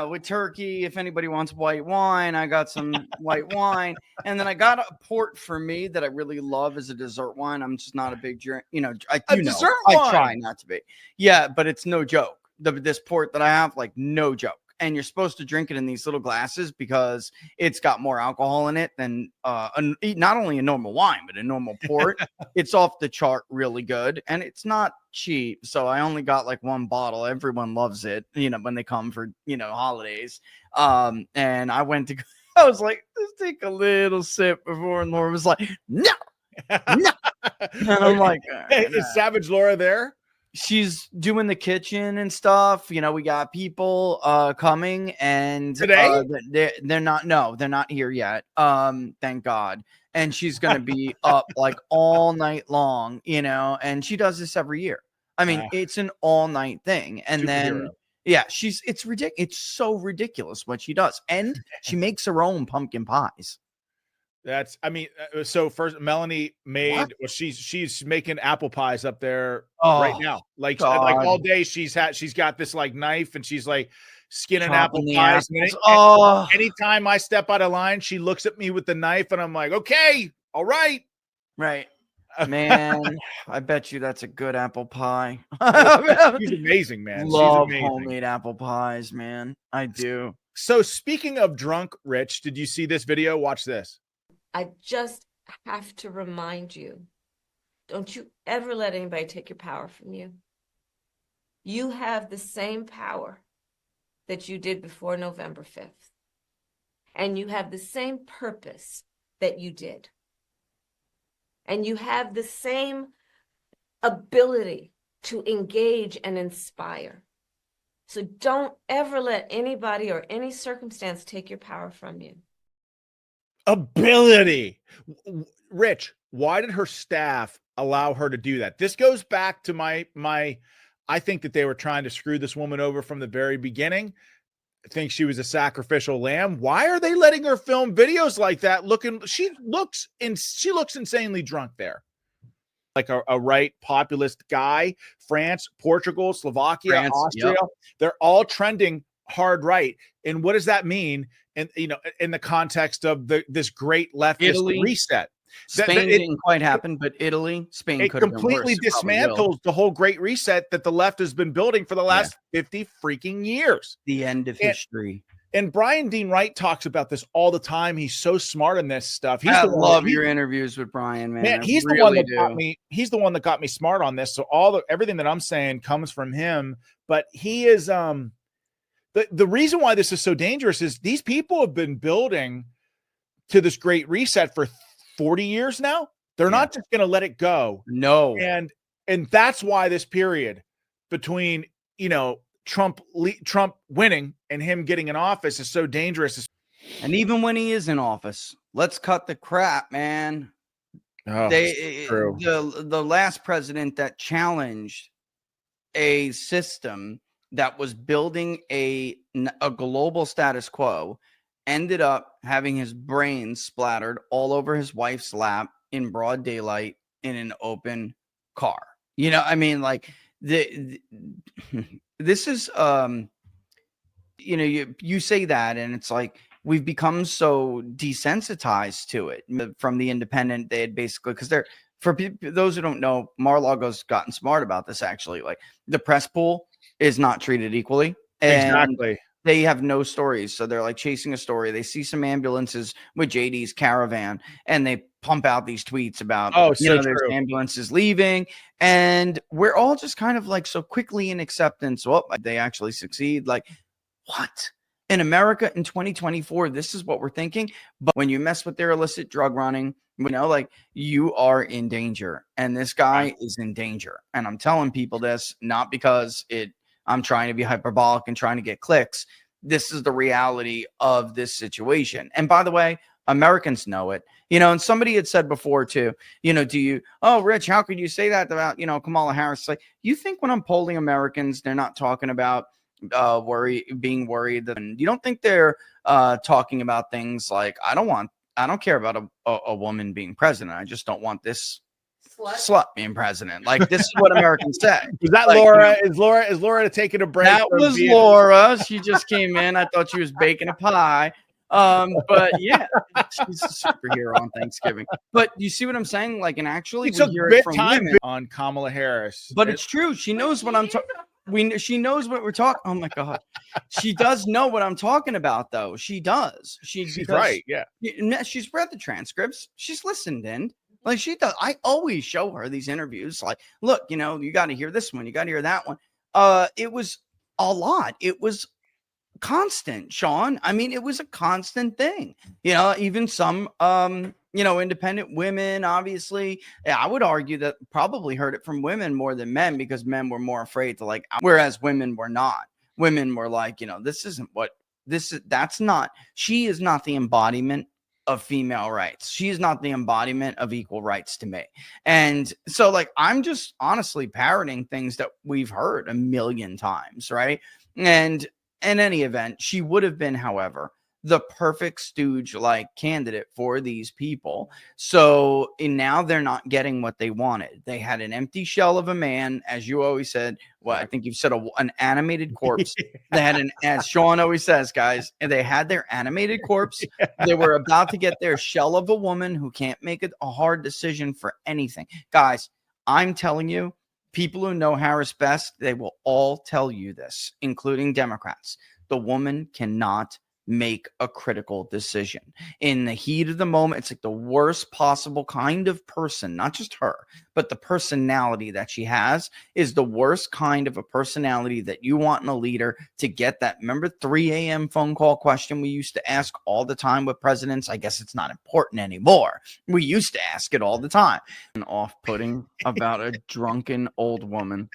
with turkey. If anybody wants white wine, I got some white wine, and then I got a port for me that I really love as a dessert wine. I'm just not a big drink, I try not to be. Yeah, but it's no joke. This port that I have, like, no joke. And you're supposed to drink it in these little glasses because it's got more alcohol in it than not only a normal wine, but a normal port. It's off the chart really good. And it's not cheap. So I only got like one bottle. Everyone loves it, when they come for, holidays. And I went to, I was like, let's take a little sip before. And Laura was like, no. And I'm like, is Savage Laura there? She's doing the kitchen and stuff. We got people coming, and today they're not here yet. Thank God. And she's gonna be up like all night long, and she does this every year. I mean, it's an all night thing. And then it's ridiculous. It's so ridiculous what she does. And she makes her own pumpkin pies. So first Melanie made, she's making apple pies up there right now. Like all day she's got this like knife and she's like skinning apple pies. Anytime I step out of line, she looks at me with the knife and I'm like, okay, all right. Right. Man, I bet you that's a good apple pie. She's amazing, man. Love homemade apple pies, man. I do. So speaking of drunk, Rich, did you see this video? Watch this. I just have to remind you, don't you ever let anybody take your power from you. You have the same power that you did before November 5th. And you have the same purpose that you did. And you have the same ability to engage and inspire. So don't ever let anybody or any circumstance take your power from you. Ability. Rich, why did her staff allow her to do that? This goes back to my I think that they were trying to screw this woman over from the very beginning. I think she was a sacrificial lamb. Why are they letting her film videos like that? She looks insanely drunk there. Like a right populist guy. France, Portugal, Slovakia, Austria, yep. They're all trending hard right. And what does that mean? And in the context of this great leftist reset. Spain didn't quite happen, but Italy, Spain could have been worse. It completely dismantles the whole great reset that the left has been building for the last 50 freaking years. The end of history. And Brian Dean Wright talks about this all the time. He's so smart in this stuff. I love your interviews with Brian, man. He's the one that got me. He's the one that got me smart on this. So everything that I'm saying comes from him. But he is the reason why this is so dangerous is these people have been building to this great reset for 40 years now. They're not just going to let it go. No. And that's why this period between, Trump winning and him getting in office is so dangerous. And even when he is in office, let's cut the crap, man. Oh, true. The last president that challenged a system that was building a global status quo ended up having his brains splattered all over his wife's lap in broad daylight in an open car. This is you say that and it's like we've become so desensitized to it. From The Independent, they had basically, because those who don't know, Mar-a-Lago's gotten smart about this actually. Like the press pool is not treated equally. Exactly. They have no stories. So they're like chasing a story. They see some ambulances with JD's caravan and they pump out these tweets about, there's ambulances leaving. And we're all just kind of like so quickly in acceptance. Well, they actually succeed. Like, what? In America in 2024, this is what we're thinking. But when you mess with their illicit drug running, you are in danger. And this guy is in danger. And I'm telling people this, not because I'm trying to be hyperbolic and trying to get clicks. This is the reality of this situation. And by the way, Americans know it. And somebody had said before too, Rich, how could you say that about, Kamala Harris? Like, you think when I'm polling Americans, they're not talking about being worried, and you don't think they're talking about things like, I don't care about a woman being president. I just don't want this slut being president. Like, this is what Americans say. Is that Laura? Is Laura taking a break? That was Laura. She just came in. I thought she was baking a pie. But yeah, she's a superhero on Thanksgiving. But you see what I'm saying? Like, and actually, it's a bit time on Kamala Harris. But it's true. She knows what I'm talking. She knows what we're talking. Oh my God, she does know what I'm talking about, though. She does. She's right. Yeah. She's read the transcripts. She's listened in. Like she does. I always show her these interviews. Like, look, you got to hear this one. You got to hear that one. It was a lot. It was constant, Sean. I mean, it was a constant thing. Even some, independent women, obviously. I would argue that probably heard it from women more than men because men were more afraid to whereas women were not. Women were like, this isn't what this is. She is not the embodiment of female rights. She is not the embodiment of equal rights to me. And so I'm just honestly parroting things that we've heard a million times. Right. And in any event, she would have been, however, the perfect stooge-like candidate for these people. So now they're not getting what they wanted. They had an empty shell of a man, as you always said. Well, I think you've said an animated corpse. They had as Sean always says, guys, and they had their animated corpse. They were about to get their shell of a woman who can't make a hard decision for anything. Guys, I'm telling you, people who know Harris best, they will all tell you this, including Democrats. The woman cannot make a critical decision. In the heat of the moment, it's like the worst possible kind of person, not just her, but the personality that she has is the worst kind of a personality that you want in a leader to get that. Remember 3 a.m. phone call question we used to ask all the time with presidents? I guess it's not important anymore. We used to ask it all the time. And off-putting about a drunken old woman.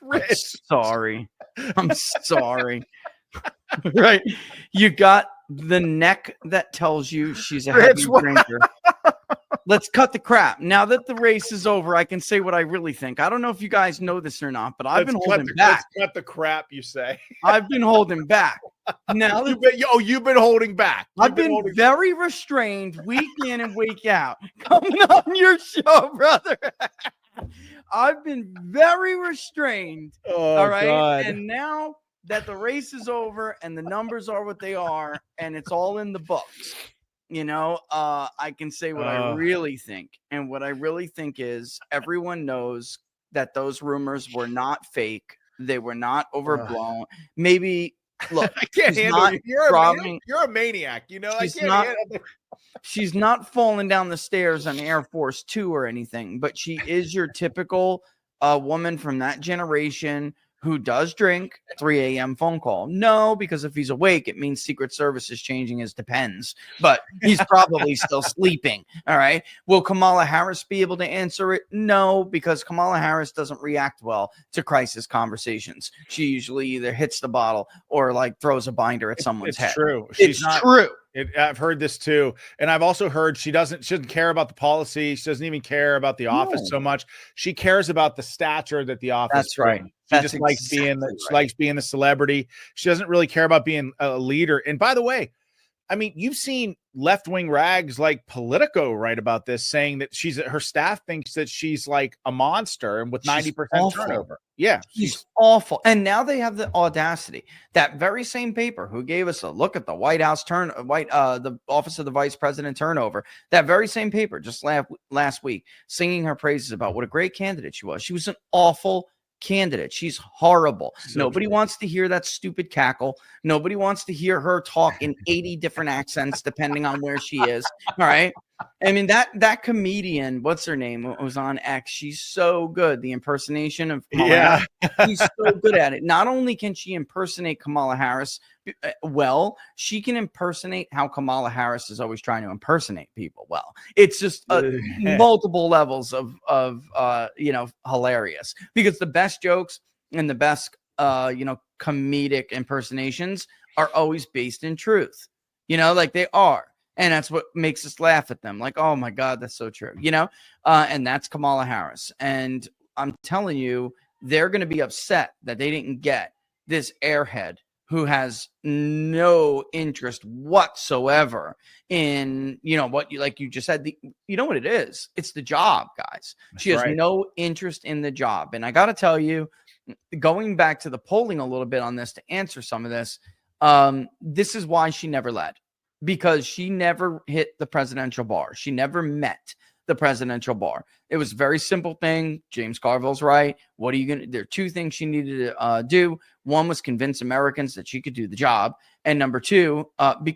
Rich. I'm sorry. Right. You got the neck that tells you she's a heavy drinker. Let's cut the crap. Now that the race is over, I can say what I really think. I don't know if you guys know this or not, but I've been holding back. Let's cut the crap, you say. I've been holding back. Now you've been holding back. I've been very restrained week in and week out. Coming on your show, brother. I've been very restrained. Oh, all right. God. And now that the race is over and the numbers are what they are and it's all in the books, I can say what I really think. And what I really think is everyone knows that those rumors were not fake. They were not overblown. Maybe, look, I can't handle you. You're a maniac. She's not falling down the stairs on Air Force 2 or anything, but she is your typical woman from that generation who does drink. 3 a.m. phone call. No, because if he's awake, it means Secret Service is changing his depends, but he's probably still sleeping. All right. Will Kamala Harris be able to answer it? No, because Kamala Harris doesn't react well to crisis conversations. She usually either hits the bottle or like throws a binder at someone's head. True. It's true. I've heard this too. And I've also heard she doesn't care about the policy. She doesn't even care about the office so much. She cares about the stature that the office. That's right. She just likes being the celebrity. She doesn't really care about being a leader. And by the way, I mean, you've seen left-wing rags like Politico write about this, saying that her staff thinks that she's like a monster and with 90% turnover. Yeah, she's awful. And now they have the audacity. That very same paper who gave us a look at the White House the Office of the Vice President turnover. That very same paper just last week, singing her praises about what a great candidate she was. She was an awful candidate. She's horrible. Nobody wants to hear that stupid cackle. Nobody wants to hear her talk in 80 different accents depending on where she is. All right. I mean, that comedian, what's her name, was on X. She's so good. The impersonation of Kamala Harris. She's so good at it. Not only can she impersonate Kamala Harris well, she can impersonate how Kamala Harris is always trying to impersonate people well. It's just multiple levels of hilarious, because the best jokes and the best comedic impersonations are always based in truth. Like they are. And that's what makes us laugh at them. Like, oh my God, that's so true. And that's Kamala Harris. And I'm telling you, they're going to be upset that they didn't get this airhead who has no interest whatsoever in, what you just said, what it is? It's the job, guys. She has no interest in the job. And I got to tell you, going back to the polling a little bit on this to answer some of this, this is why she never led. Because she never hit the presidential bar. She never met the presidential bar. It was a very simple thing. James Carville's right. What are you going to do? There are two things she needed to do. One was convince Americans that she could do the job. And number two,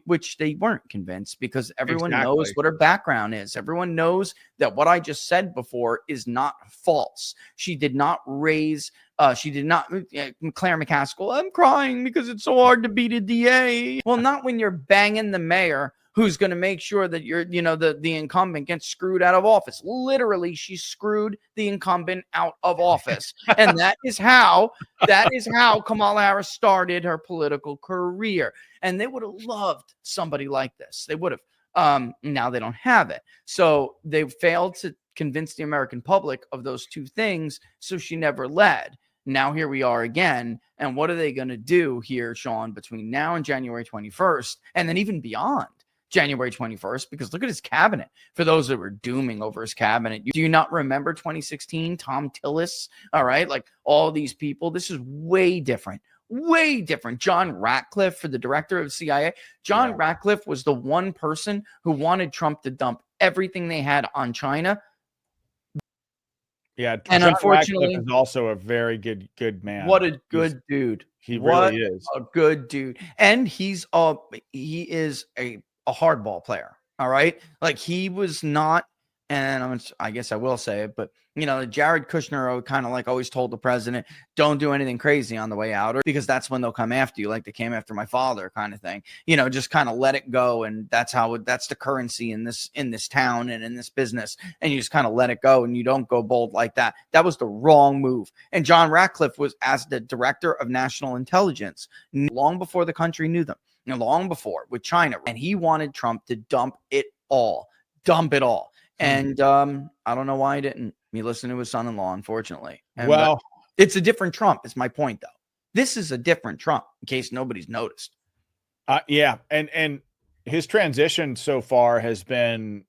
which they weren't convinced, because everyone knows what her background is. Everyone knows that what I just said before is not false. She did not raise, Claire McCaskill, I'm crying because it's so hard to beat a DA. Well, not when you're banging the mayor who's going to make sure that the incumbent gets screwed out of office. Literally, she screwed the incumbent out of office. And that is how Kamala Harris started her political career. And they would have loved somebody like this. They would have. Now they don't have it. So they failed to convince the American public of those two things. So she never led. Now here we are again. And what are they going to do here, Sean, between now and January 21st, and then even beyond January 21st? Because look at his cabinet. For those that were dooming over his cabinet, do you not remember 2016, Tom Tillis? All right, like all these people. This is way different. Way different. John Ratcliffe, for the director of CIA. John Ratcliffe was the one person who wanted Trump to dump everything they had on China. Yeah, And John Ratcliffe unfortunately, is also a very good man. what a good dude. He What really is. a good dude. And he is a hardball player. All right. Like he was not, and I guess I will say it, but Jared Kushner kind of like always told the president, don't do anything crazy on the way out, or because that's when they'll come after you, like they came after my father, kind of thing. Just kind of let it go, and that's the currency in this town and in this business, and you just kind of let it go, and you don't go bold like that. That was the wrong move. And John Ratcliffe was as the director of national intelligence long before the country knew them, long before with China, and he wanted Trump to dump it all. And I don't know why he didn't. He listened to his son-in-law, unfortunately. Well, it's a different Trump. Is my point, though. This is a different Trump, in case nobody's noticed. Yeah, and his transition so far has been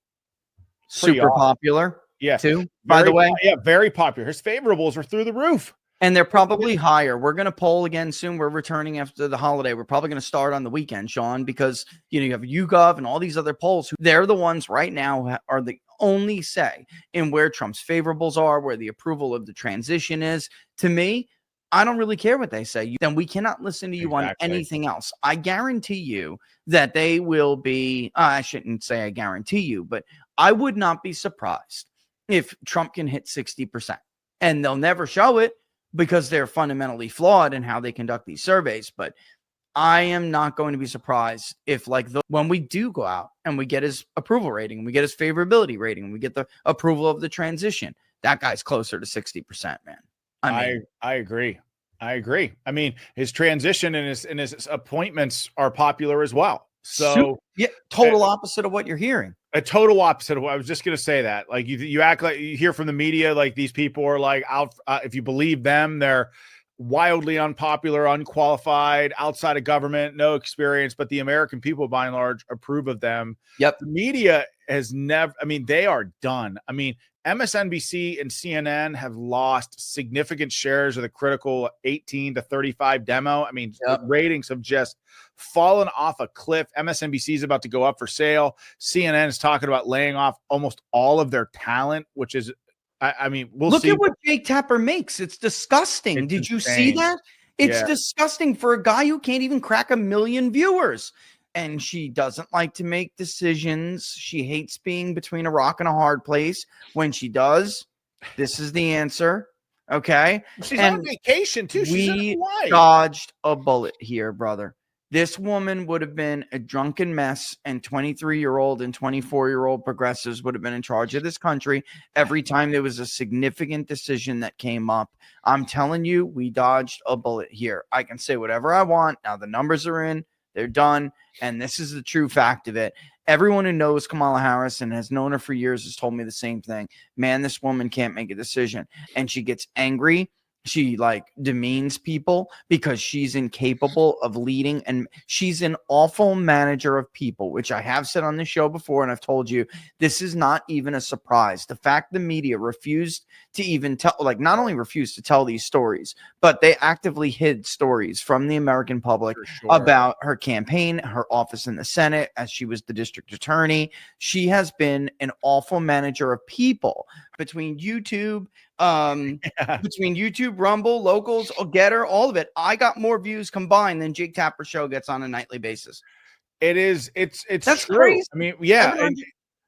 super popular. Yeah, too. By the way, very popular. His favorables are through the roof. And they're probably higher. We're going to poll again soon. We're returning after the holiday. We're probably going to start on the weekend, Sean, because you have YouGov and all these other polls. They're the ones right now are the only say in where Trump's favorables are, where the approval of the transition is. To me, I don't really care what they say. Then we cannot listen to you on anything else. I guarantee you that they will be, I shouldn't say I guarantee you, but I would not be surprised if Trump can hit 60%. And they'll never show it, because they're fundamentally flawed in how they conduct these surveys. But I am not going to be surprised if when we do go out and we get his approval rating, we get his favorability rating, and we get the approval of the transition, that guy's closer to 60%, man. I agree. I mean, his transition and his appointments are popular as well. So yeah, total opposite of what you're hearing. A total opposite of what I was just going to say. That like you act like you hear from the media like these people are like out. If you believe them, they're wildly unpopular, unqualified, outside of government, no experience. But the American people, by and large, approve of them. Yep. The media has never. I mean, they are done. I mean, MSNBC and CNN have lost significant shares of the critical 18 to 35 demo. I mean, the ratings have just fallen off a cliff. MSNBC is about to go up for sale. CNN is talking about laying off almost all of their talent, which is, I mean, we'll look see. Look at what Jake Tapper makes. It's disgusting. It's Did insane. You see that? It's disgusting for a guy who can't even crack 1 million viewers. And she doesn't like to make decisions. She hates being between a rock and a hard place. When she does, this is the answer. Okay. She's on vacation too. She's in Hawaii. Dodged a bullet here, brother. This woman would have been a drunken mess, and 23-year-old and 24-year-old progressives would have been in charge of this country every time there was a significant decision that came up. I'm telling you, we dodged a bullet here. I can say whatever I want. Now the numbers are in. They're done. And this is the true fact of it. Everyone who knows Kamala Harris and has known her for years has told me the same thing. Man, this woman can't make a decision. And she gets angry. She demeans people because she's incapable of leading, and she's an awful manager of people, which I have said on the show before. And I've told you, this is not even a surprise. The fact the media refused to even tell, not only refused to tell these stories, but they actively hid stories from the American public about her campaign, her office in the Senate, as she was the district attorney. She has been an awful manager of people. Between YouTube, Rumble, Locals, Getter, all of it, I got more views combined than Jake Tapper's show gets on a nightly basis. It's That's true. crazy. I mean, yeah,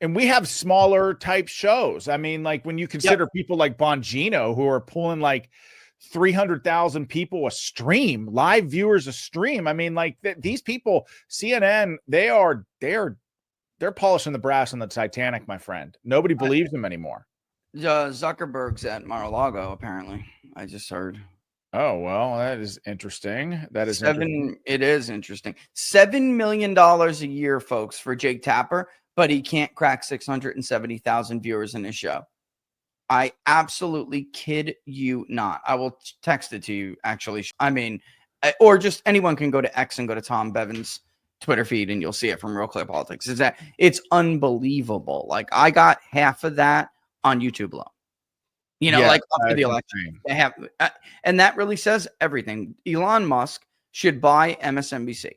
and we have smaller type shows. I mean, when you consider people like Bongino who are pulling 300,000 people a stream, live viewers a stream. I mean, these people, CNN, they're polishing the brass on the Titanic, my friend. Nobody believes them anymore. Zuckerberg's at Mar-a-Lago, apparently. I just heard. Oh, well, that is interesting. It is interesting. $7 million a year, folks, for Jake Tapper, but he can't crack 670,000 viewers in his show. I absolutely kid you not. I will text it to you, actually. I mean, or just anyone can go to X and go to Tom Bevan's Twitter feed, and you'll see it from Real Clear Politics. It's unbelievable. I got half of that on YouTube alone. After the election, they have, and that really says everything. Elon Musk should buy MSNBC.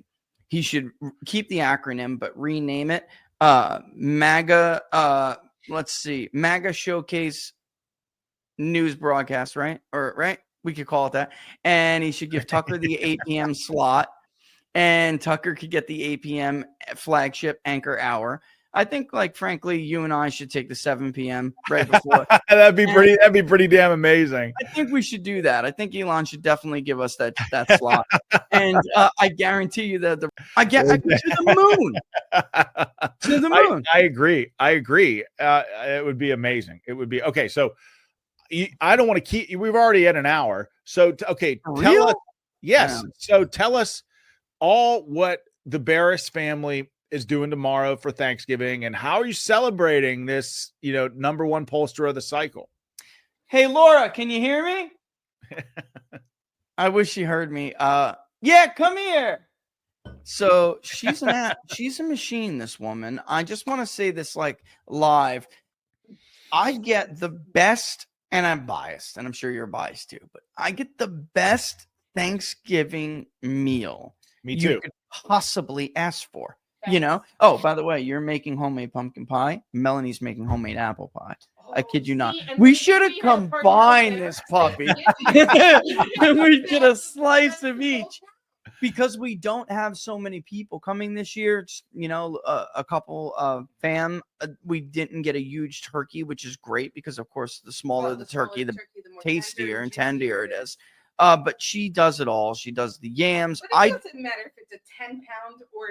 He should keep the acronym, but rename it MAGA. Let's see, MAGA Showcase news broadcast, right? Or right? We could call it that. And he should give Tucker the 8 p.m. slot, and Tucker could get the 8 p.m. flagship anchor hour. I think, like, frankly, you and I should take the 7 p.m. right before. That'd be pretty damn amazing. I think we should do that. I think Elon should definitely give us that slot. And I guarantee you that I get to the moon. To the moon. I agree. It would be amazing. It would be okay. So I don't want to keep. We've already had an hour. So tell us. Yes. Yeah. So tell us all what the Baris family is doing tomorrow for Thanksgiving, and how are you celebrating this, number one pollster of the cycle? Hey, Laura, can you hear me? I wish she heard me. Yeah, come here. So she's a machine, this woman. I just want to say this like live. I get the best, and I'm biased, and I'm sure you're biased too, but I get the best Thanksgiving meal you could possibly ask for. Oh, by the way, you're making homemade pumpkin pie. Melanie's making homemade apple pie. I kid you not. We should have combined this puppy. And we get a slice of each, because we don't have so many people coming this year. Just, a couple of fam. We didn't get a huge turkey, which is great, because of course the smaller the turkey, the tastier and tendier it is. But she does it all. She does the yams. But it doesn't matter if it's a 10-pound or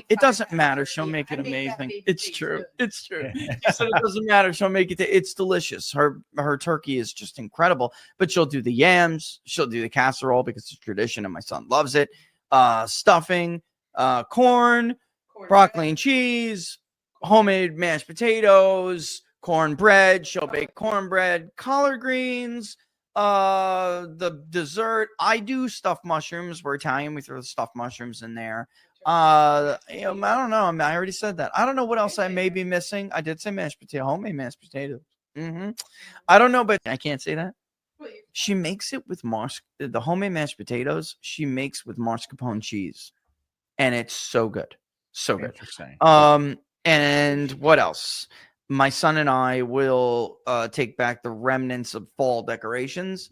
it doesn't matter. She'll make it amazing. It's true. It's true. She said it doesn't matter. She'll make it. It's delicious. Her turkey is just incredible. But she'll do the yams. She'll do the casserole, because it's tradition and my son loves it. Stuffing, corn, broccoli and cheese, homemade mashed potatoes, cornbread. She'll bake cornbread, collard greens. The dessert, I do stuffed mushrooms. We're Italian, we throw the stuffed mushrooms in there. I don't know. I already said that. I don't know what else I may be missing. I did say homemade mashed potatoes. I don't know, but I can't say that. She makes it with the homemade mashed potatoes. She makes with mascarpone cheese, and it's so good, so good. Interesting. And what else? My son and I will take back the remnants of fall decorations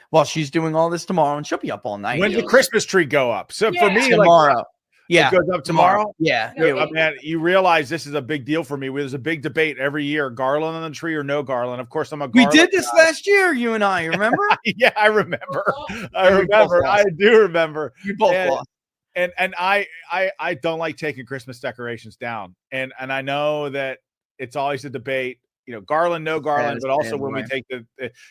while she's doing all this tomorrow, and she'll be up all night. When the Christmas tree go up? So for me, tomorrow. It goes up tomorrow. Yeah. Man, you realize this is a big deal for me. There's a big debate every year: garland on the tree or no garland. Of course, I'm a garland. We did this last year, you and I. Remember? Yeah, I remember. I do remember. We both lost. And I don't like taking Christmas decorations down. And I know that it's always a debate, garland, no garland, but also when we take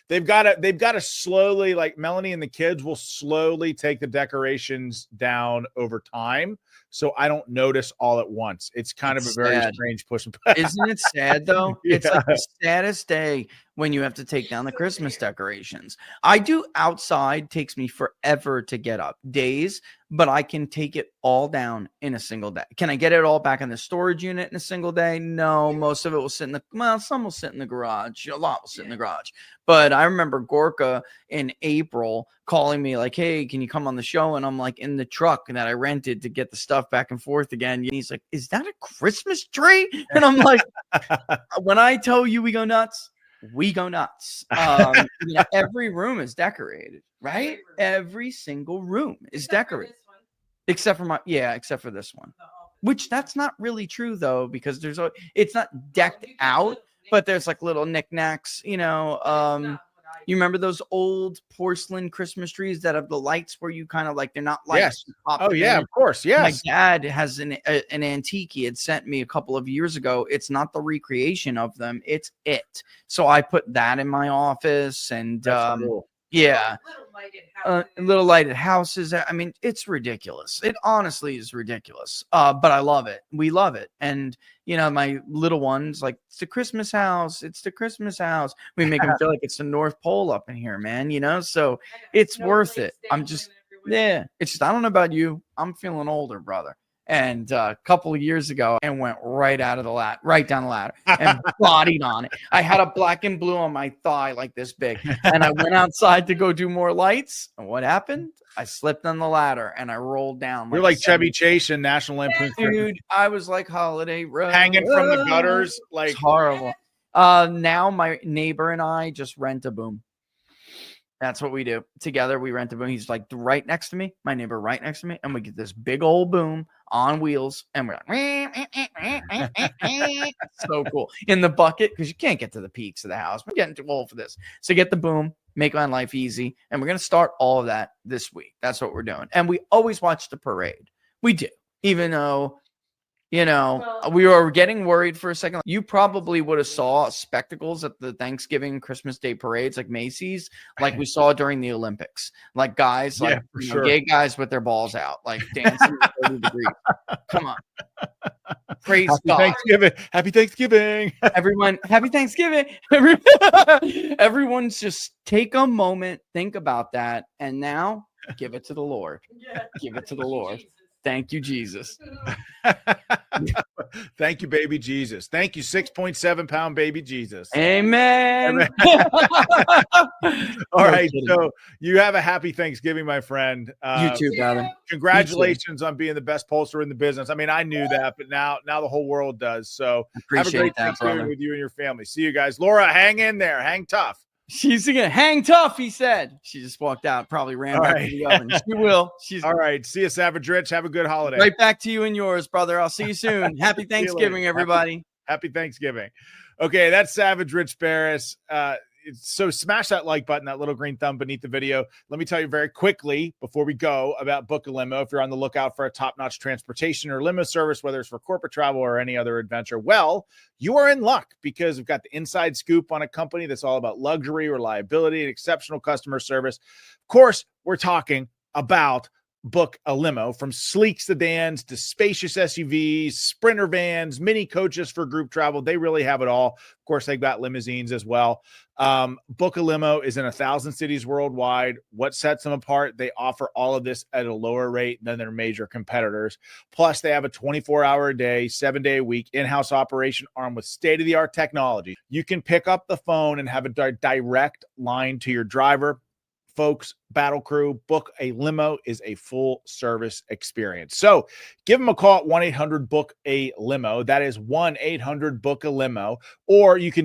they've got to slowly, like Melanie and the kids will slowly take the decorations down over time. So I don't notice all at once. It's kind of a very strange push. Isn't it sad though? Yeah. It's like the saddest day when you have to take down the Christmas decorations. I do outside, takes me forever to get up, days, but I can take it all down in a single day. Can I get it all back in the storage unit in a single day? No, most of it will sit some will sit in the garage. A lot will sit in the garage. But I remember Gorka in April calling me like, hey, can you come on the show? And I'm like in the truck that I rented to get the stuff back and forth again. And he's like, is that a Christmas tree? And I'm like, when I tell you we go nuts, we go nuts. Every room is decorated, right? Every single room is decorated. Except for this one. Which that's not really true though, because it's not decked out, but there's like little knickknacks, you remember those old porcelain Christmas trees that have the lights where you kind of like, they're not lights. Yes. Oh yeah, of course. Yes. My dad has an antique he had sent me a couple of years ago. It's not the recreation of them. It's it. So I put that in my office, and cool. Yeah. Little lighted houses. I mean, it's ridiculous. It honestly is ridiculous. But I love it. We love it. And, my little ones, like, it's the Christmas house. It's the Christmas house. We make them feel like it's the North Pole up in here, man, so it's worth it. It's just, I don't know about you. I'm feeling older, brother. And a couple of years ago, and went right down the ladder and bodied on it. I had a black and blue on my thigh like this big, and I went outside to go do more lights. And what happened? I slipped on the ladder and I rolled down. You're like Chevy Chase in National Lampoon's. Dude, I was like Holiday Road, hanging from the gutters, like it's horrible. Now my neighbor and I just rent a boom. That's what we do. Together we rent a boom. He's like right next to me, my neighbor right next to me, and we get this big old boom on wheels, and we're like, so cool. In the bucket, because you can't get to the peaks of the house. We're getting too old for this. So get the boom, make my life easy, and we're going to start all of that this week. That's what we're doing. And we always watch the parade. We do, even though, we were getting worried for a second. You probably would have saw spectacles at the Thanksgiving, Christmas Day parades, like Macy's, like we saw during the Olympics, like guys, like gay guys with their balls out, like dancing 30 degrees. Come on. Praise God. Thanksgiving. Happy Thanksgiving. Everyone, happy Thanksgiving. Everyone's just take a moment, think about that, and now give it to the Lord. Give it to the Lord. Thank you, Jesus. Thank you, baby Jesus. Thank you, 6.7 pound baby Jesus. Amen. All right. So you have a happy Thanksgiving, my friend. You too, brother. Congratulations on being the best pollster in the business. I mean, I knew that, but now the whole world does. So have a great Thanksgiving with you and your family. See you guys. Laura, hang in there. Hang tough. She's gonna hang tough, he said. She just walked out, probably ran back to the oven. She will. She's all right. See you, Savage Rich. Have a good holiday. Right back to you and yours, brother. I'll see you soon. Happy Thanksgiving, everybody. Happy Thanksgiving. Okay, that's Savage Rich Baris. So smash that like button, that little green thumb beneath the video. Let me tell you very quickly before we go about Book a Limo. If you're on the lookout for a top-notch transportation or limo service, whether it's for corporate travel or any other adventure, well, you are in luck because we've got the inside scoop on a company that's all about luxury, reliability, and exceptional customer service. Of course, we're talking about Book a Limo. From sleek sedans to spacious SUVs, sprinter vans, mini coaches for group travel. They really have it all. Of course, they've got limousines as well. Book a Limo is in 1,000 cities worldwide. What sets them apart? They offer all of this at a lower rate than their major competitors. Plus, they have a 24-hour a day, 7-day a week in-house operation armed with state-of-the-art technology. You can pick up the phone and have a direct line to your driver. Folks, Battle Crew, Book a Limo is a full service experience. So give them a call at 1-800-BOOK-A-LIMO. That is 1-800-BOOK-A-LIMO. Or you can